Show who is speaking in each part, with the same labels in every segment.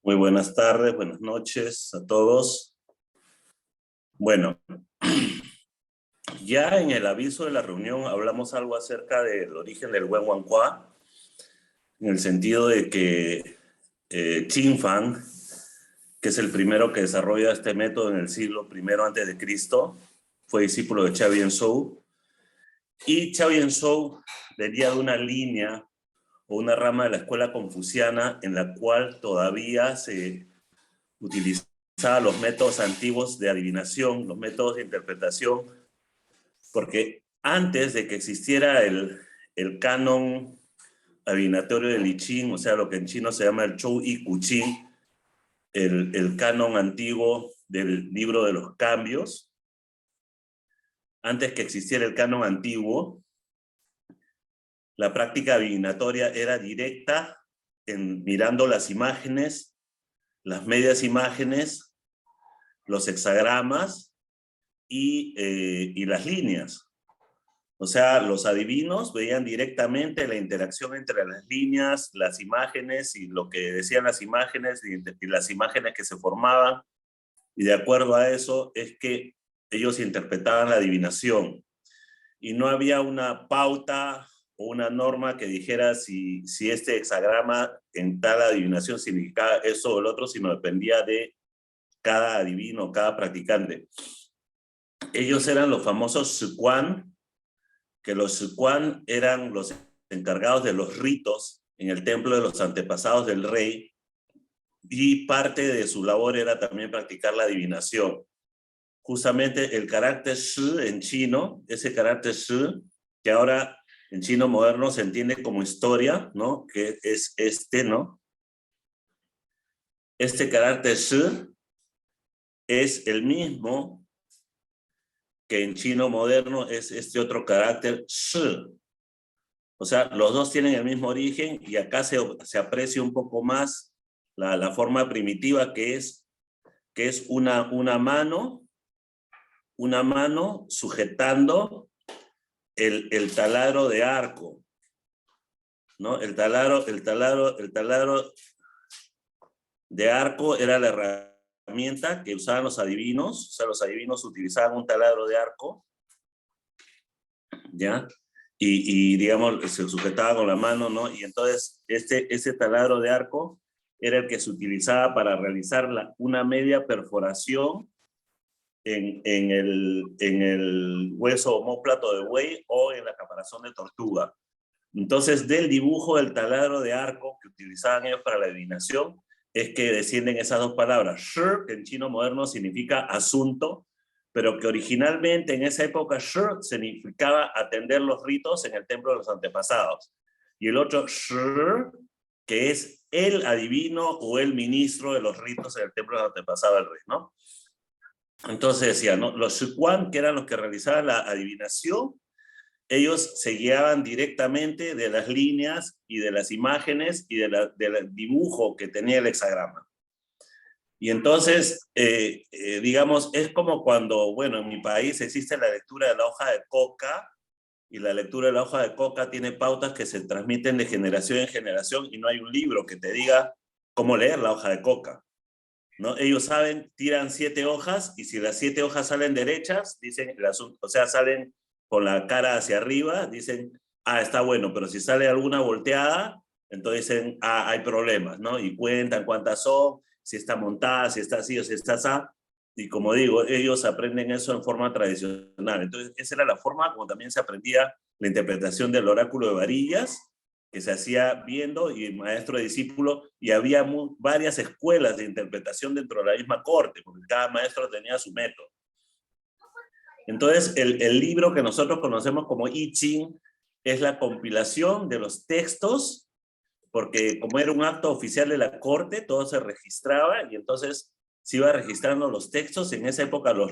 Speaker 1: Muy buenas tardes, buenas noches a todos. Bueno, ya en el aviso de la reunión hablamos algo acerca del origen del Wenwankwa, en el sentido de que Qin Fan, que es el primero que desarrolla este método en el siglo I antes de Cristo, fue discípulo de Chao Yen-Zhou, y Chao Yen-Zhou venía de una línea o una rama de la escuela confuciana en la cual todavía se utilizaba los métodos antiguos de adivinación, los métodos de interpretación, porque antes de que existiera el canon adivinatorio del I Ching, o sea, lo que en chino se llama el Chou I Ku Ching, el canon antiguo del libro de los cambios, antes que existiera el canon antiguo, la práctica adivinatoria era directa mirando las imágenes, las medias imágenes, los hexagramas y las líneas. O sea, los adivinos veían directamente la interacción entre las líneas, las imágenes y lo que decían las imágenes y las imágenes que se formaban. Y de acuerdo a eso es que ellos interpretaban la adivinación. Y no había una pauta o una norma que dijera si este hexagrama en tal adivinación significaba eso o el otro, sino dependía de cada adivino, cada practicante. Ellos eran los famosos Siquan, que los Siquan eran los encargados de los ritos en el templo de los antepasados del rey, y parte de su labor era también practicar la adivinación. Justamente el carácter shi en chino, ese carácter shi, que ahora en chino moderno se entiende como historia, ¿no? Que es este, ¿no? Este carácter shi es el mismo que en chino moderno es este otro carácter shi. O sea, los dos tienen el mismo origen y acá se aprecia un poco más la forma primitiva que es una mano sujetando el taladro de arco, ¿no? El taladro de arco era la herramienta que usaban los adivinos. O sea, los adivinos utilizaban un taladro de arco, ¿ya? Y digamos, se sujetaba con la mano, ¿no? Y entonces ese taladro de arco era el que se utilizaba para realizar una media perforación en el hueso omóplato de buey o en la caparazón de tortuga. Entonces, del dibujo del taladro de arco que utilizaban ellos para la adivinación, es que descienden esas dos palabras. Shi, que en chino moderno significa asunto, pero que originalmente en esa época shi significaba atender los ritos en el templo de los antepasados. Y el otro shi, que es el adivino o el ministro de los ritos en el templo de los antepasados del rey, ¿no? Entonces decía, ¿no? Los Siquan, que eran los que realizaban la adivinación, ellos se guiaban directamente de las líneas y de las imágenes y del dibujo que tenía el hexagrama. Y entonces, digamos, es como cuando, bueno, en mi país existe la lectura de la hoja de coca, y la lectura de la hoja de coca tiene pautas que se transmiten de generación en generación, y no hay un libro que te diga cómo leer la hoja de coca, ¿no? Ellos saben, tiran 7 hojas, y si las 7 hojas salen derechas, dicen, o sea, salen con la cara hacia arriba, dicen, está bueno, pero si sale alguna volteada, entonces dicen, hay problemas, ¿no? Y cuentan cuántas son, si está montada, si está así o si está así, y como digo, ellos aprenden eso en forma tradicional. Entonces, esa era la forma como también se aprendía la interpretación del oráculo de varillas, que se hacía viendo, y maestro de discípulo, y había varias escuelas de interpretación dentro de la misma corte, porque cada maestro tenía su método. Entonces, el libro que nosotros conocemos como I Ching es la compilación de los textos, porque como era un acto oficial de la corte, todo se registraba, y entonces se iba registrando los textos. En esa época los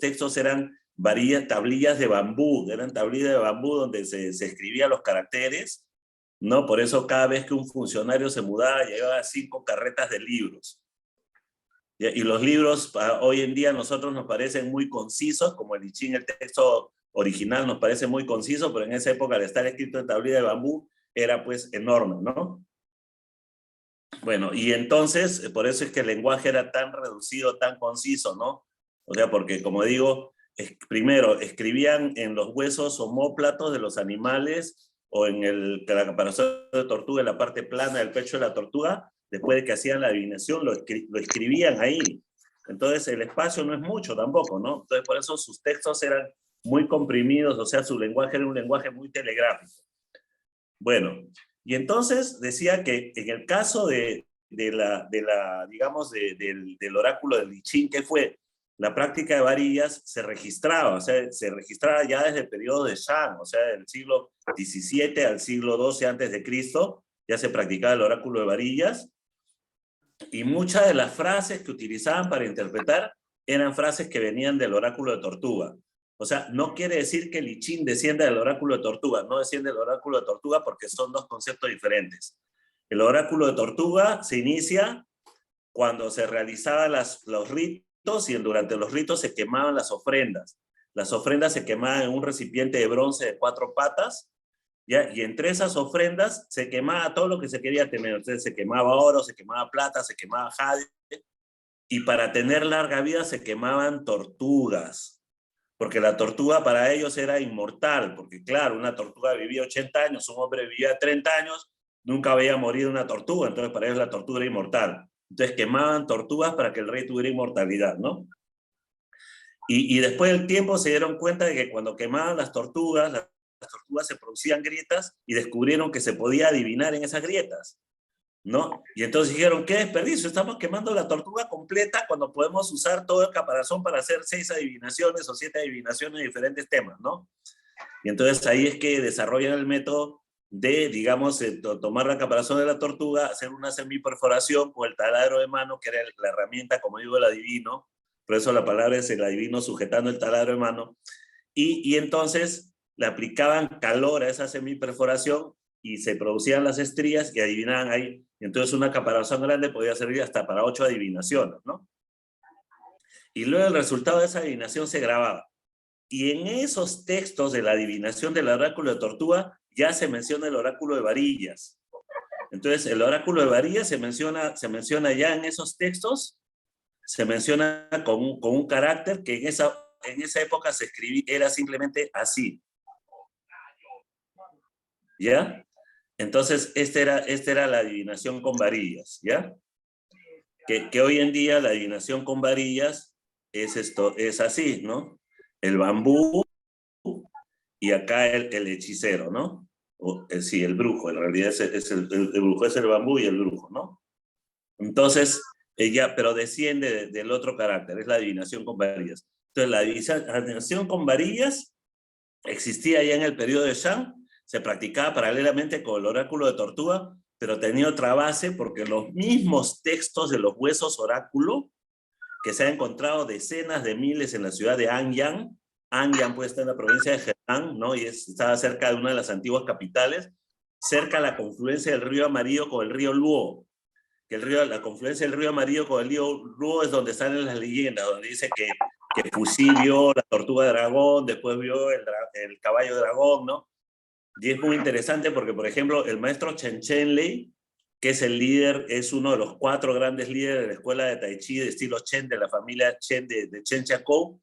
Speaker 1: textos eran tablillas de bambú, donde se escribían los caracteres, ¿no? Por eso cada vez que un funcionario se mudaba, llevaba 5 carretas de libros. Y los libros hoy en día a nosotros nos parecen muy concisos, como el I Ching, el texto original nos parece muy conciso, pero en esa época al estar escrito en tablilla de bambú era pues enorme, ¿no? Bueno, y entonces, por eso es que el lenguaje era tan reducido, tan conciso, ¿no? O sea, porque como digo, primero escribían en los huesos omóplatos de los animales o en la caparazón de tortuga, en la parte plana del pecho de la tortuga, después de que hacían la adivinación, lo escribían ahí. Entonces, el espacio no es mucho tampoco, ¿no? Entonces, por eso sus textos eran muy comprimidos, o sea, su lenguaje era un lenguaje muy telegráfico. Bueno, y entonces decía que en el caso digamos, del oráculo de Lichín, que fue la práctica de varillas, se registraba, o sea, se registraba ya desde el periodo de Shang, o sea, del siglo XVII al siglo XII antes de Cristo, ya se practicaba el oráculo de varillas, y muchas de las frases que utilizaban para interpretar eran frases que venían del oráculo de Tortuga. O sea, no quiere decir que Lichín descienda del oráculo de Tortuga, no desciende del oráculo de Tortuga porque son dos conceptos diferentes. El oráculo de Tortuga se inicia cuando se realizaban los ritos y durante los ritos se quemaban las ofrendas. Las ofrendas se quemaban en un recipiente de bronce de 4 patas, ¿ya? Y entre esas ofrendas se quemaba todo lo que se quería tener. Entonces se quemaba oro, se quemaba plata, se quemaba jade, y para tener larga vida se quemaban tortugas, porque la tortuga para ellos era inmortal, porque claro, una tortuga vivía 80 años, un hombre vivía 30 años, nunca veía morir una tortuga, entonces para ellos la tortuga era inmortal. Entonces quemaban tortugas para que el rey tuviera inmortalidad, ¿no? Y después del tiempo se dieron cuenta de que cuando quemaban las tortugas se producían grietas y descubrieron que se podía adivinar en esas grietas, ¿no? Y entonces dijeron, qué desperdicio, estamos quemando la tortuga completa cuando podemos usar todo el caparazón para hacer 6 adivinaciones o 7 adivinaciones de diferentes temas, ¿no? Y entonces ahí es que desarrollan el método de, digamos, tomar la caparazón de la tortuga, hacer una semiperforación con el taladro de mano, que era la herramienta, como digo, el adivino, por eso la palabra es el adivino sujetando el taladro de mano, y entonces le aplicaban calor a esa semiperforación y se producían las estrías y adivinaban ahí. Entonces una caparazón grande podía servir hasta para 8 adivinaciones, ¿no? Y luego el resultado de esa adivinación se grababa. Y en esos textos de la adivinación del oráculo de Tortuga ya se menciona el oráculo de Varillas. Entonces el oráculo de Varillas se menciona ya en esos textos, se menciona con un carácter que en esa época se escribía, era simplemente así. ¿Ya? Entonces, esta era la adivinación con varillas, ¿ya? Que hoy en día la adivinación con varillas es así, ¿no? El bambú y acá el hechicero, ¿no? Sí, el brujo, en realidad el brujo es el bambú y el brujo, ¿no? Entonces, pero desciende del otro carácter, es la adivinación con varillas. Entonces, la adivinación con varillas existía ya en el periodo de Shang, se practicaba paralelamente con el oráculo de Tortuga, pero tenía otra base porque los mismos textos de los huesos oráculo, que se han encontrado decenas de miles en la ciudad de Anyang, Anyang pues está en la provincia de Henan, ¿no? Y estaba cerca de una de las antiguas capitales, cerca de la confluencia del río Amarillo con el río Luo, que la confluencia del río Amarillo con el río Luo es donde salen las leyendas, donde dice que Fuxi vio la tortuga dragón, después vio el caballo dragón, ¿no? Y es muy interesante porque, por ejemplo, el maestro Chen Chenlei, que es el líder, es uno de los 4 grandes líderes de la escuela de Tai Chi de estilo Chen, de la familia Chen de Chen Chakou.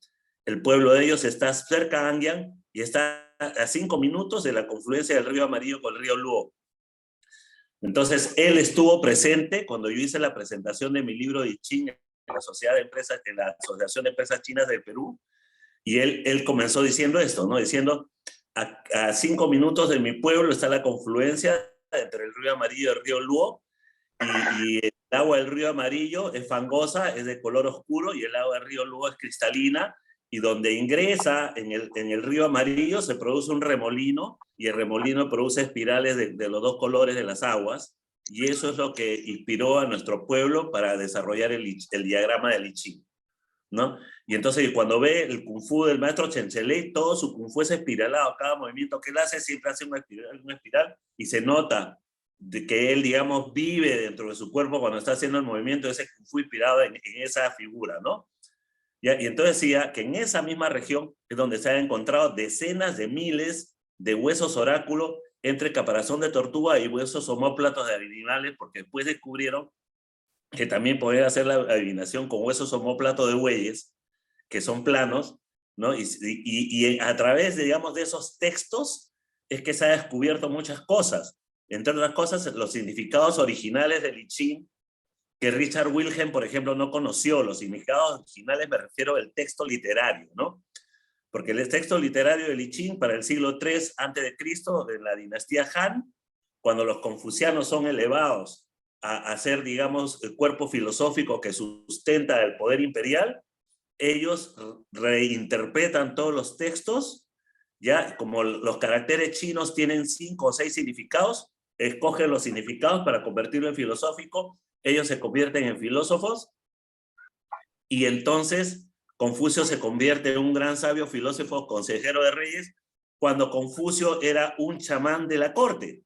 Speaker 1: El pueblo de ellos está cerca de Anyang y está a 5 minutos de la confluencia del río Amarillo con el río Luo. Entonces, él estuvo presente cuando yo hice la presentación de mi libro de I Ching en la Asociación de Empresas Chinas del Perú, y él comenzó diciendo esto, ¿no? Diciendo, a 5 minutos de mi pueblo está la confluencia entre el río Amarillo y el río Luo, y el agua del río Amarillo es fangosa, es de color oscuro, y el agua del río Luo es cristalina, y donde ingresa en el río Amarillo se produce un remolino, y el remolino produce espirales de los 2 colores de las aguas, y eso es lo que inspiró a nuestro pueblo para desarrollar el diagrama del I Ching, ¿no? Y entonces cuando ve el Kung Fu del maestro Chen Chenlei, todo su Kung Fu es espiralado, cada movimiento que él hace siempre hace una espiral, y se nota de que él, digamos, vive dentro de su cuerpo cuando está haciendo el movimiento de ese Kung Fu inspirado en esa figura, ¿no? Y entonces decía que en esa misma región es donde se han encontrado decenas de miles de huesos oráculo entre caparazón de tortuga y huesos omóplatos de animales, porque después descubrieron que también podían hacer la adivinación con huesos omóplatos de bueyes, que son planos, ¿no? Y a través, digamos, de esos textos es que se ha descubierto muchas cosas. Entre otras cosas, los significados originales del I Ching, que Richard Wilhelm, por ejemplo, no conoció. Los significados originales me refiero al texto literario, ¿no? Porque el texto literario del I Ching para el siglo III a.C., de la dinastía Han, cuando los confucianos son elevados a ser, digamos, el cuerpo filosófico que sustenta el poder imperial, ellos reinterpretan todos los textos, ya como los caracteres chinos tienen 5 o 6 significados, escogen los significados para convertirlo en filosófico, ellos se convierten en filósofos, y entonces Confucio se convierte en un gran sabio, filósofo, consejero de reyes, cuando Confucio era un chamán de la corte.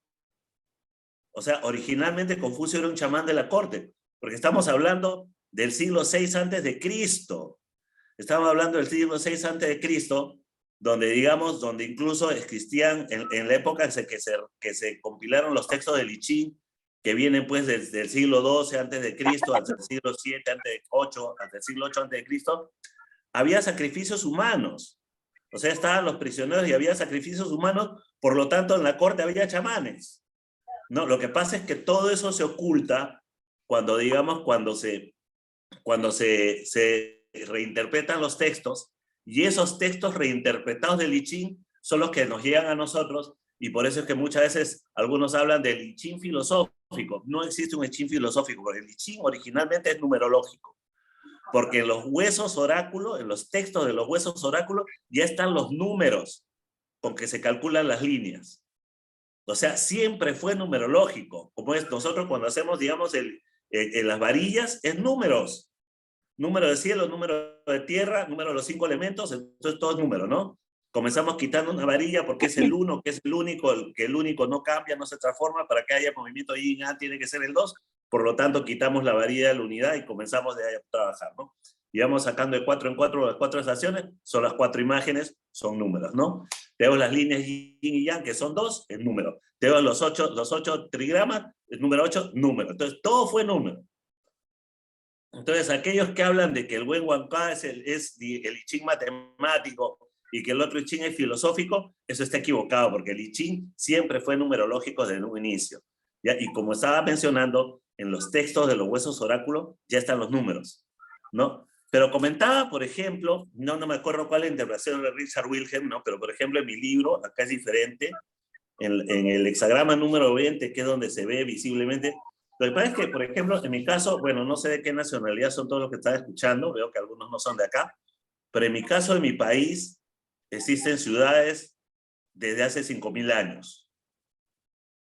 Speaker 1: O sea, originalmente Confucio era un chamán de la corte, porque estamos hablando del siglo VI antes de Cristo. Estamos hablando del siglo VI antes de Cristo, donde, digamos, donde incluso existían, en la época que se compilaron los textos del I Ching, que vienen pues desde el siglo XII antes de Cristo hasta el siglo VII antes de 8, hasta el siglo VIII antes de Cristo, había sacrificios humanos. O sea, estaban los prisioneros y había sacrificios humanos, por lo tanto en la corte había chamanes. No, lo que pasa es que todo eso se oculta cuando, digamos, se reinterpretan los textos, y esos textos reinterpretados del I Ching son los que nos llegan a nosotros, y por eso es que muchas veces algunos hablan del I Ching filosófico. No existe un I Ching filosófico, porque el I Ching originalmente es numerológico, porque en los huesos oráculos, en los textos de los huesos oráculos, ya están los números con que se calculan las líneas. O sea, siempre fue numerológico, como es nosotros cuando hacemos, digamos, en las varillas, es números. Número de cielo, número de tierra, número de los 5 elementos, entonces todo es número, ¿no? Comenzamos quitando una varilla porque es el 1, que es el único, que el único no cambia, no se transforma, para que haya movimiento yin yang tiene que ser el 2, por lo tanto quitamos la varilla de la unidad y comenzamos de ahí a trabajar, ¿no? Y vamos sacando de 4 en 4 las 4 estaciones, son las 4 imágenes, son números, ¿no? Tenemos las líneas yin y yang, que son 2, es número. Tenemos los 8 trigramas, el número 8, número. Entonces todo fue número. Entonces, aquellos que hablan de que el Wen Wangka es el I Ching matemático y que el otro I Ching es filosófico, eso está equivocado, porque el I Ching siempre fue numerológico desde un inicio, ¿ya? Y como estaba mencionando, en los textos de los huesos oráculos ya están los números, ¿no? Pero comentaba, por ejemplo, no me acuerdo cuál es la interpretación de Richard Wilhelm, ¿no? Pero por ejemplo en mi libro, acá es diferente, en el hexagrama número 20, que es donde se ve visiblemente. Lo que pasa es que, por ejemplo, en mi caso, bueno, no sé de qué nacionalidad son todos los que están escuchando, veo que algunos no son de acá, pero en mi caso, en mi país, existen ciudades desde hace 5.000 años.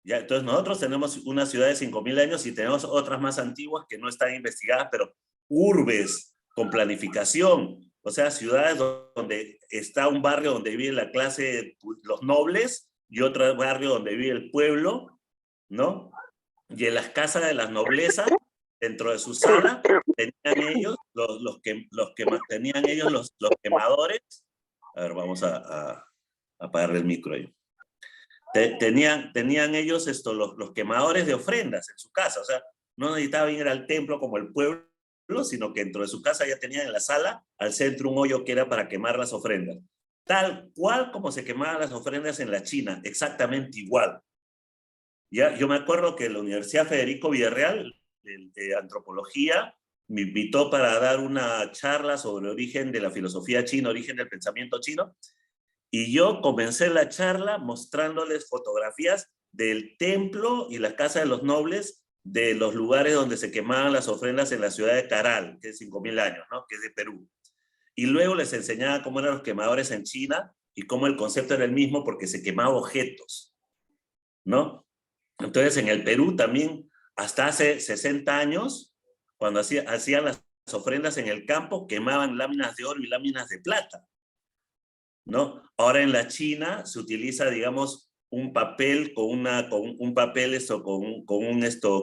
Speaker 1: ¿Ya? Entonces nosotros tenemos una ciudad de 5.000 años y tenemos otras más antiguas que no están investigadas, pero urbes con planificación, o sea, ciudades donde está un barrio donde vive la clase, los nobles, y otro barrio donde vive el pueblo, ¿no? Y en las casas de las noblezas, dentro de su sala, tenían ellos tenían ellos los quemadores. A ver, vamos a apagarle el micro ahí. Tenían ellos los quemadores de ofrendas en su casa. O sea, no necesitaban ir al templo como el pueblo, sino que dentro de su casa ya tenían en la sala, al centro, un hoyo que era para quemar las ofrendas. Tal cual como se quemaban las ofrendas en la China, exactamente igual. Ya, yo me acuerdo que la Universidad Federico Villarreal de antropología me invitó para dar una charla sobre el origen de la filosofía china, origen del pensamiento chino, y yo comencé la charla mostrándoles fotografías del templo y la casa de los nobles de los lugares donde se quemaban las ofrendas en la ciudad de Caral, que es 5.000 años, ¿no? Que es de Perú. Y luego les enseñaba cómo eran los quemadores en China y cómo el concepto era el mismo porque se quemaban objetos, ¿no? Entonces, en el Perú también, hasta hace 60 años, cuando hacían las ofrendas en el campo, quemaban láminas de oro y láminas de plata, ¿no? Ahora en la China se utiliza, digamos, un papel con un papel con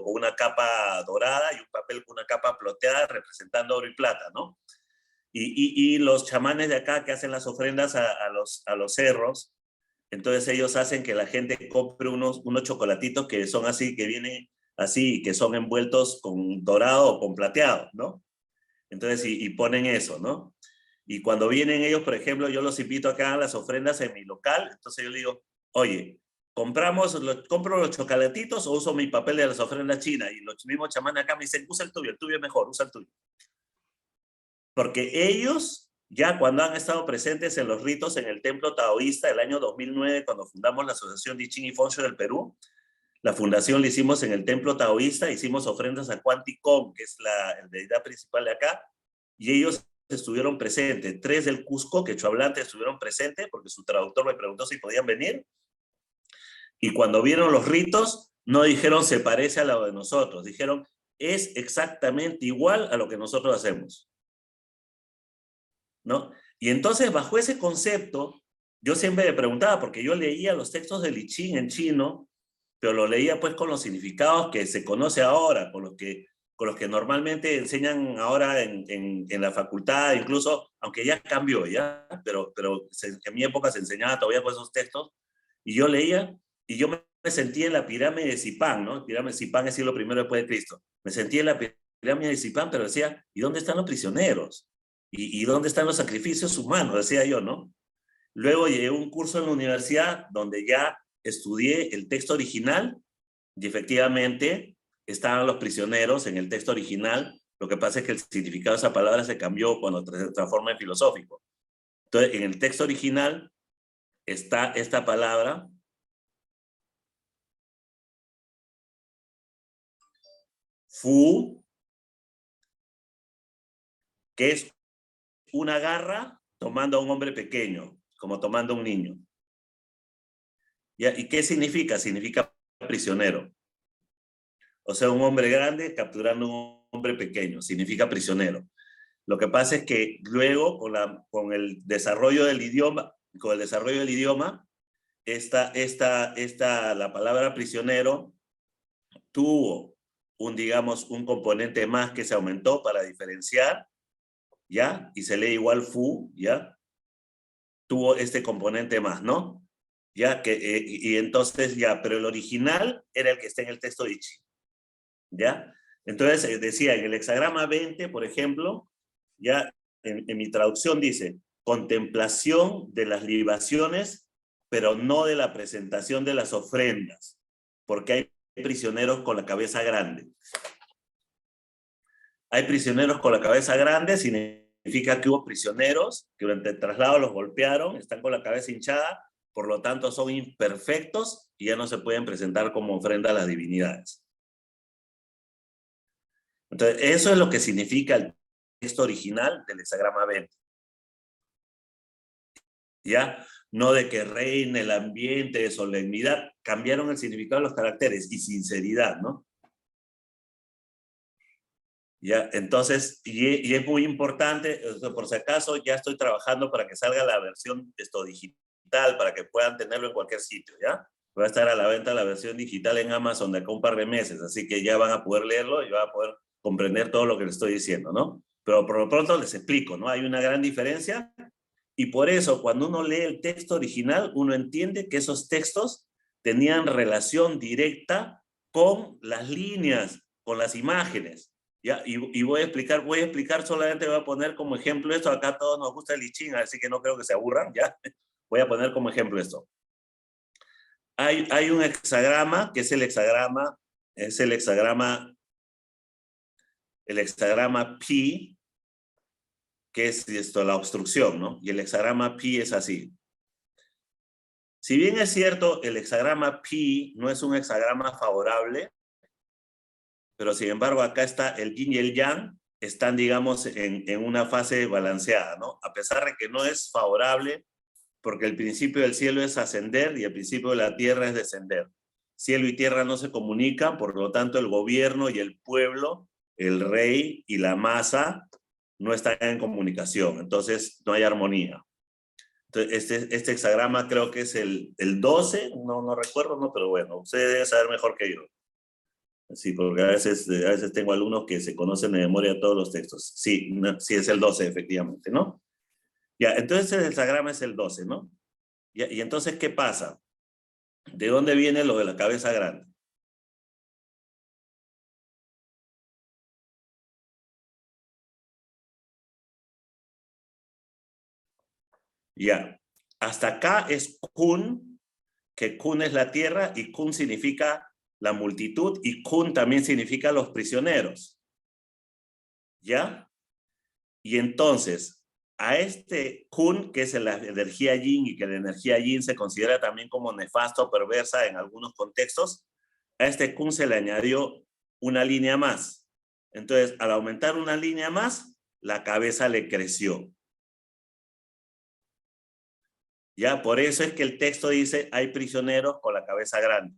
Speaker 1: una capa dorada y un papel con una capa plateada representando oro y plata, ¿no? Y los chamanes de acá que hacen las ofrendas a los cerros, Entonces ellos hacen que la gente compre unos chocolatitos que son así, que vienen así, que son envueltos con dorado o con plateado, ¿no? Entonces, y ponen eso, ¿no? Y cuando vienen ellos, por ejemplo, yo los invito a que hagan las ofrendas en mi local, entonces yo les digo, oye, ¿compro los chocolatitos o uso mi papel de las ofrendas chinas? Y los mismos chamanes acá me dicen, usa el tuyo es mejor, usa el tuyo. Porque ellos, ya cuando han estado presentes en los ritos en el templo taoísta, el año 2009, cuando fundamos la Asociación de I Ching y Feng Shui del Perú, la fundación la hicimos en el templo taoísta, hicimos ofrendas a Kwanti Kong, que es la deidad principal de acá, y ellos estuvieron presentes. 3 del Cusco, quechohablantes, estuvieron presentes, porque su traductor me preguntó si podían venir, y cuando vieron los ritos, no dijeron se parece a lo de nosotros, dijeron es exactamente igual a lo que nosotros hacemos, ¿no? Y entonces, bajo ese concepto, yo siempre me preguntaba, porque yo leía los textos del I Ching en chino, pero lo leía pues con los significados que se conoce ahora, con los que normalmente enseñan ahora en la facultad, incluso, aunque ya cambió, ¿ya? Pero en mi época se enseñaba todavía con esos textos, y yo leía, y yo me sentía en la pirámide de Zipán, ¿no? La pirámide de Zipán es siglo I después de Cristo. Me sentía en la pirámide de Zipán, pero decía, ¿y dónde están los prisioneros? ¿Y dónde están los sacrificios humanos? Decía yo, ¿no? Luego llegué a un curso en la universidad donde ya estudié el texto original y efectivamente estaban los prisioneros en el texto original. Lo que pasa es que el significado de esa palabra se cambió cuando se transforma en filosófico. Entonces, en el texto original está esta palabra, fu, que es una garra tomando a un hombre pequeño, como tomando a un niño. ¿Ya? ¿Y qué significa? Significa prisionero. O sea, un hombre grande capturando a un hombre pequeño, significa prisionero. Lo que pasa es que luego, con el desarrollo del idioma, la palabra prisionero tuvo digamos, un componente más que se aumentó para diferenciar, ¿ya? Y se lee igual fu, ¿ya? Tuvo este componente más, ¿no? Ya que, y entonces ya, pero el original era el que está en el texto de I Ching, ¿ya? Entonces decía, en el hexagrama 20, por ejemplo, ya en mi traducción dice, contemplación de las libaciones, pero no de la presentación de las ofrendas, porque hay prisioneros con la cabeza grande. Hay prisioneros con la cabeza grande, significa que hubo prisioneros que durante el traslado los golpearon, están con la cabeza hinchada, por lo tanto son imperfectos y ya no se pueden presentar como ofrenda a las divinidades. Entonces, eso es lo que significa el texto original del hexagrama 20. ¿Ya? No de que reine el ambiente de solemnidad, cambiaron el significado de los caracteres y sinceridad, ¿no? ¿Ya? Entonces, y es muy importante, por si acaso, ya estoy trabajando para que salga la versión digital, para que puedan tenerlo en cualquier sitio, ¿ya? Va a estar a la venta la versión digital en Amazon de acá un par de meses, así que ya van a poder leerlo y van a poder comprender todo lo que les estoy diciendo, ¿no? Pero por lo pronto les explico, ¿no? Hay una gran diferencia y por eso cuando uno lee el texto original, uno entiende que esos textos tenían relación directa con las líneas, con las imágenes. ¿Ya? Y voy a explicar solamente, voy a poner como ejemplo esto, acá a todos nos gusta el I Ching, así que no creo que se aburran, ¿ya? Voy a poner como ejemplo esto. Hay un hexagrama, que es el hexagrama pi, que es esto, la obstrucción, ¿no? Y el hexagrama pi es así. Si bien es cierto, el hexagrama pi no es un hexagrama favorable, pero sin embargo acá está el yin y el yang, están, digamos, en una fase balanceada, ¿no? A pesar de que no es favorable, porque el principio del cielo es ascender y el principio de la tierra es descender. Cielo y tierra no se comunican, por lo tanto el gobierno y el pueblo, el rey y la masa no están en comunicación, entonces no hay armonía. Entonces, este hexagrama creo que es el 12, no recuerdo, no, pero bueno, ustedes deben saber mejor que yo. Sí, porque a veces tengo alumnos que se conocen de memoria todos los textos. Sí, sí es el 12, efectivamente, ¿no? Ya, entonces el hexagrama es el 12, ¿no? Y entonces, ¿qué pasa? ¿De dónde viene lo de la cabeza grande? Ya. Hasta acá es Kun, que Kun es la tierra y Kun significa la multitud y Kun también significa los prisioneros. ¿Ya? Y entonces, a este Kun, que es la energía yin y que la energía yin se considera también como nefasto o perversa en algunos contextos, a este Kun se le añadió una línea más. Entonces, al aumentar una línea más, la cabeza le creció. Ya, por eso es que el texto dice, hay prisioneros con la cabeza grande.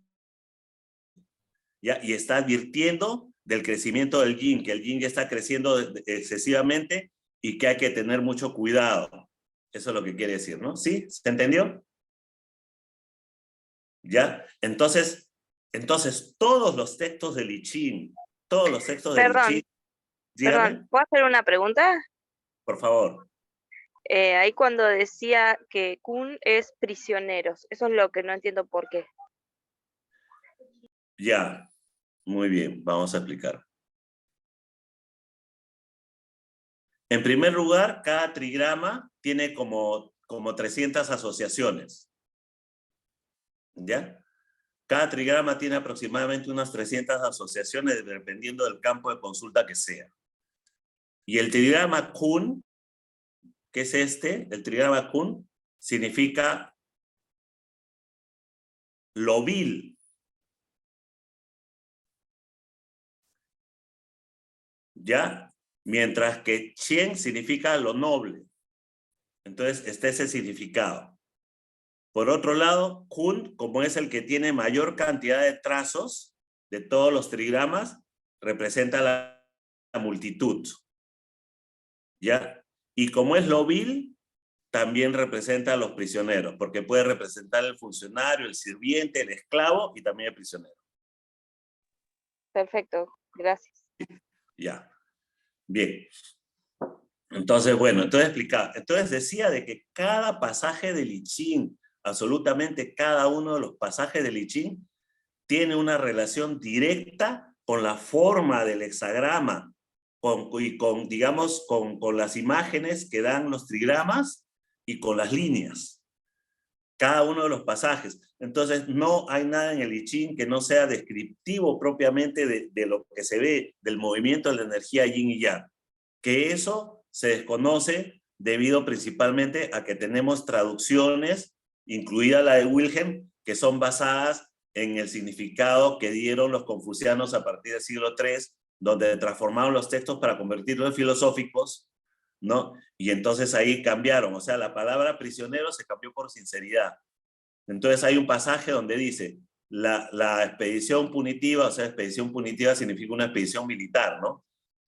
Speaker 1: Ya, y está advirtiendo del crecimiento del yin, que el yin ya está creciendo excesivamente y que hay que tener mucho cuidado. Eso es lo que quiere decir, ¿no? ¿Sí? ¿Se entendió? ¿Ya? Entonces todos los textos del I Ching, todos los textos del I Ching, dígame,
Speaker 2: Perdón, ¿puedo hacer una pregunta?
Speaker 1: por favor.
Speaker 2: Ahí cuando decía que Kun es prisioneros, eso es lo que no entiendo por qué.
Speaker 1: Ya, muy bien, vamos a explicar. En primer lugar, cada trigrama tiene como 300 asociaciones. ¿Ya? Cada trigrama tiene aproximadamente unas 300 asociaciones dependiendo del campo de consulta que sea. Y el trigrama Kun, que es el trigrama Kun, significa lo vil. ¿Ya? Mientras que Chen significa lo noble. Entonces, está ese significado. Por otro lado, Kun, como es el que tiene mayor cantidad de trazos de todos los trigramas, representa la multitud. ¿Ya? Y como es lo vil, también representa a los prisioneros, porque puede representar el funcionario, el sirviente, el esclavo y también el prisionero.
Speaker 2: Perfecto, gracias.
Speaker 1: Ya, bien. Entonces, bueno, entonces explicaba. Entonces decía de que cada pasaje del I Ching, absolutamente cada uno de los pasajes del I Ching, tiene una relación directa con la forma del hexagrama, digamos, con las imágenes que dan los trigramas y con las líneas. Cada uno de los pasajes. Entonces, no hay nada en el I Ching que no sea descriptivo propiamente de lo que se ve, del movimiento de la energía yin y yang. Que eso se desconoce debido principalmente a que tenemos traducciones, incluida la de Wilhelm, que son basadas en el significado que dieron los confucianos a partir del siglo III, donde transformaron los textos para convertirlos en filosóficos, ¿no? Y entonces ahí cambiaron, o sea, la palabra prisionero se cambió por sinceridad. Entonces hay un pasaje donde dice, la expedición punitiva, o sea, expedición punitiva significa una expedición militar, ¿no?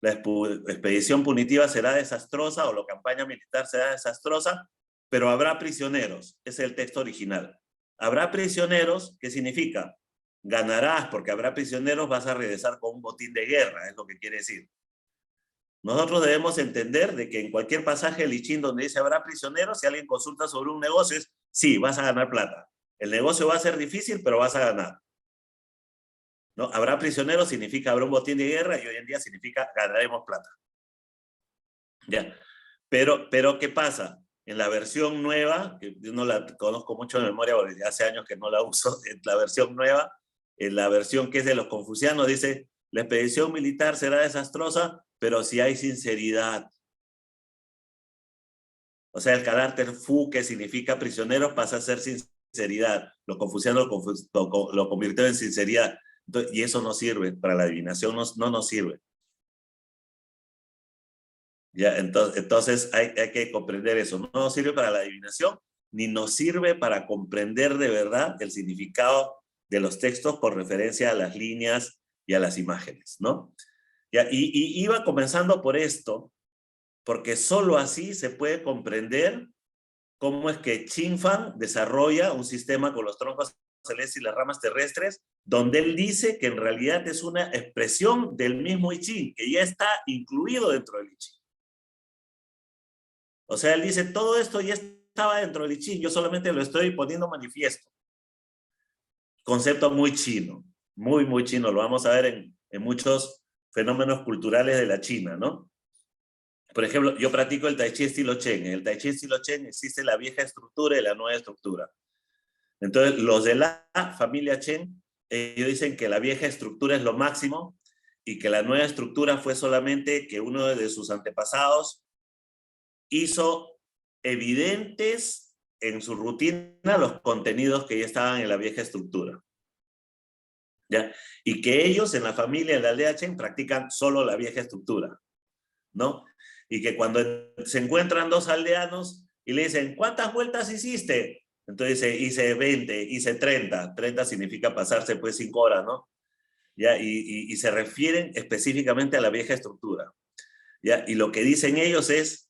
Speaker 1: La expedición punitiva será desastrosa o la campaña militar será desastrosa, pero habrá prisioneros. Ese es el texto original. Habrá prisioneros, ¿qué significa? Ganarás, porque habrá prisioneros, vas a regresar con un botín de guerra, es lo que quiere decir. Nosotros debemos entender de que en cualquier pasaje del I Ching donde dice habrá prisioneros, si alguien consulta sobre un negocio, es sí, vas a ganar plata. El negocio va a ser difícil, pero vas a ganar. ¿No? Habrá prisioneros significa habrá un botín de guerra y hoy en día significa ganaremos plata. Ya. Pero ¿qué pasa? En la versión nueva, que yo no la conozco mucho de memoria porque hace años que no la uso, en la versión nueva, en la versión que es de los confucianos, dice, la expedición militar será desastrosa, pero si hay sinceridad. O sea, el carácter fu, que significa prisioneros, pasa a ser sinceridad. Los confucianos lo convirtieron en sinceridad. Entonces, y eso no sirve, para la adivinación no nos sirve. Ya, entonces hay que comprender eso. No nos sirve para la adivinación, ni nos sirve para comprender de verdad el significado de los textos por referencia a las líneas y a las imágenes, ¿no? Ya, y iba comenzando por esto, porque solo así se puede comprender cómo es que Qin-Fan desarrolla un sistema con los troncos celestes y las ramas terrestres, donde él dice que en realidad es una expresión del mismo I Ching, que ya está incluido dentro del I Ching. O sea, él dice, todo esto ya está estaba dentro del I Ching, yo solamente lo estoy poniendo manifiesto. Concepto muy chino, muy, muy chino, lo vamos a ver en muchos fenómenos culturales de la China, ¿no? Por ejemplo, yo practico el Tai Chi estilo Chen. En el Tai Chi estilo Chen existe la vieja estructura y la nueva estructura. Entonces, los de la familia Chen, ellos dicen que la vieja estructura es lo máximo y que la nueva estructura fue solamente que uno de sus antepasados hizo evidentes en su rutina los contenidos que ya estaban en la vieja estructura. ¿Ya? Y que ellos en la familia, en la aldea Chen, practican solo la vieja estructura, ¿no? Y que cuando se encuentran dos aldeanos y le dicen, ¿cuántas vueltas hiciste? Entonces dice, hice 20, hice 30. 30 significa pasarse pues 5 horas, ¿no? ¿Ya? Y se refieren específicamente a la vieja estructura. ¿Ya? Y lo que dicen ellos es,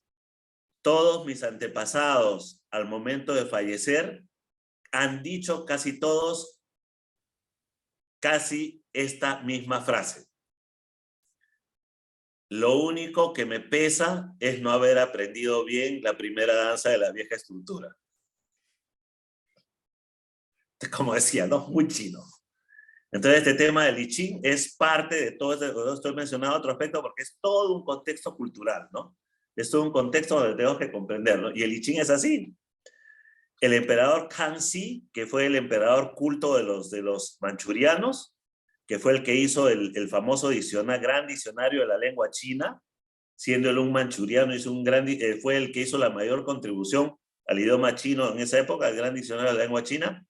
Speaker 1: todos mis antepasados al momento de fallecer han dicho casi todos casi esta misma frase. Lo único que me pesa es no haber aprendido bien la primera danza de la vieja estructura. Como decía, ¿no? Muy chino. Entonces, este tema del I Ching es parte de todo esto. Estoy mencionando otro aspecto porque es todo un contexto cultural, ¿no? Es todo un contexto donde tenemos que comprender, ¿no? Y el I Ching es así. El emperador Kangxi, que fue el emperador culto de los manchurianos, que fue el que hizo el famoso gran diccionario de la lengua china, siendo él un manchuriano, fue el que hizo la mayor contribución al idioma chino en esa época, el gran diccionario de la lengua china.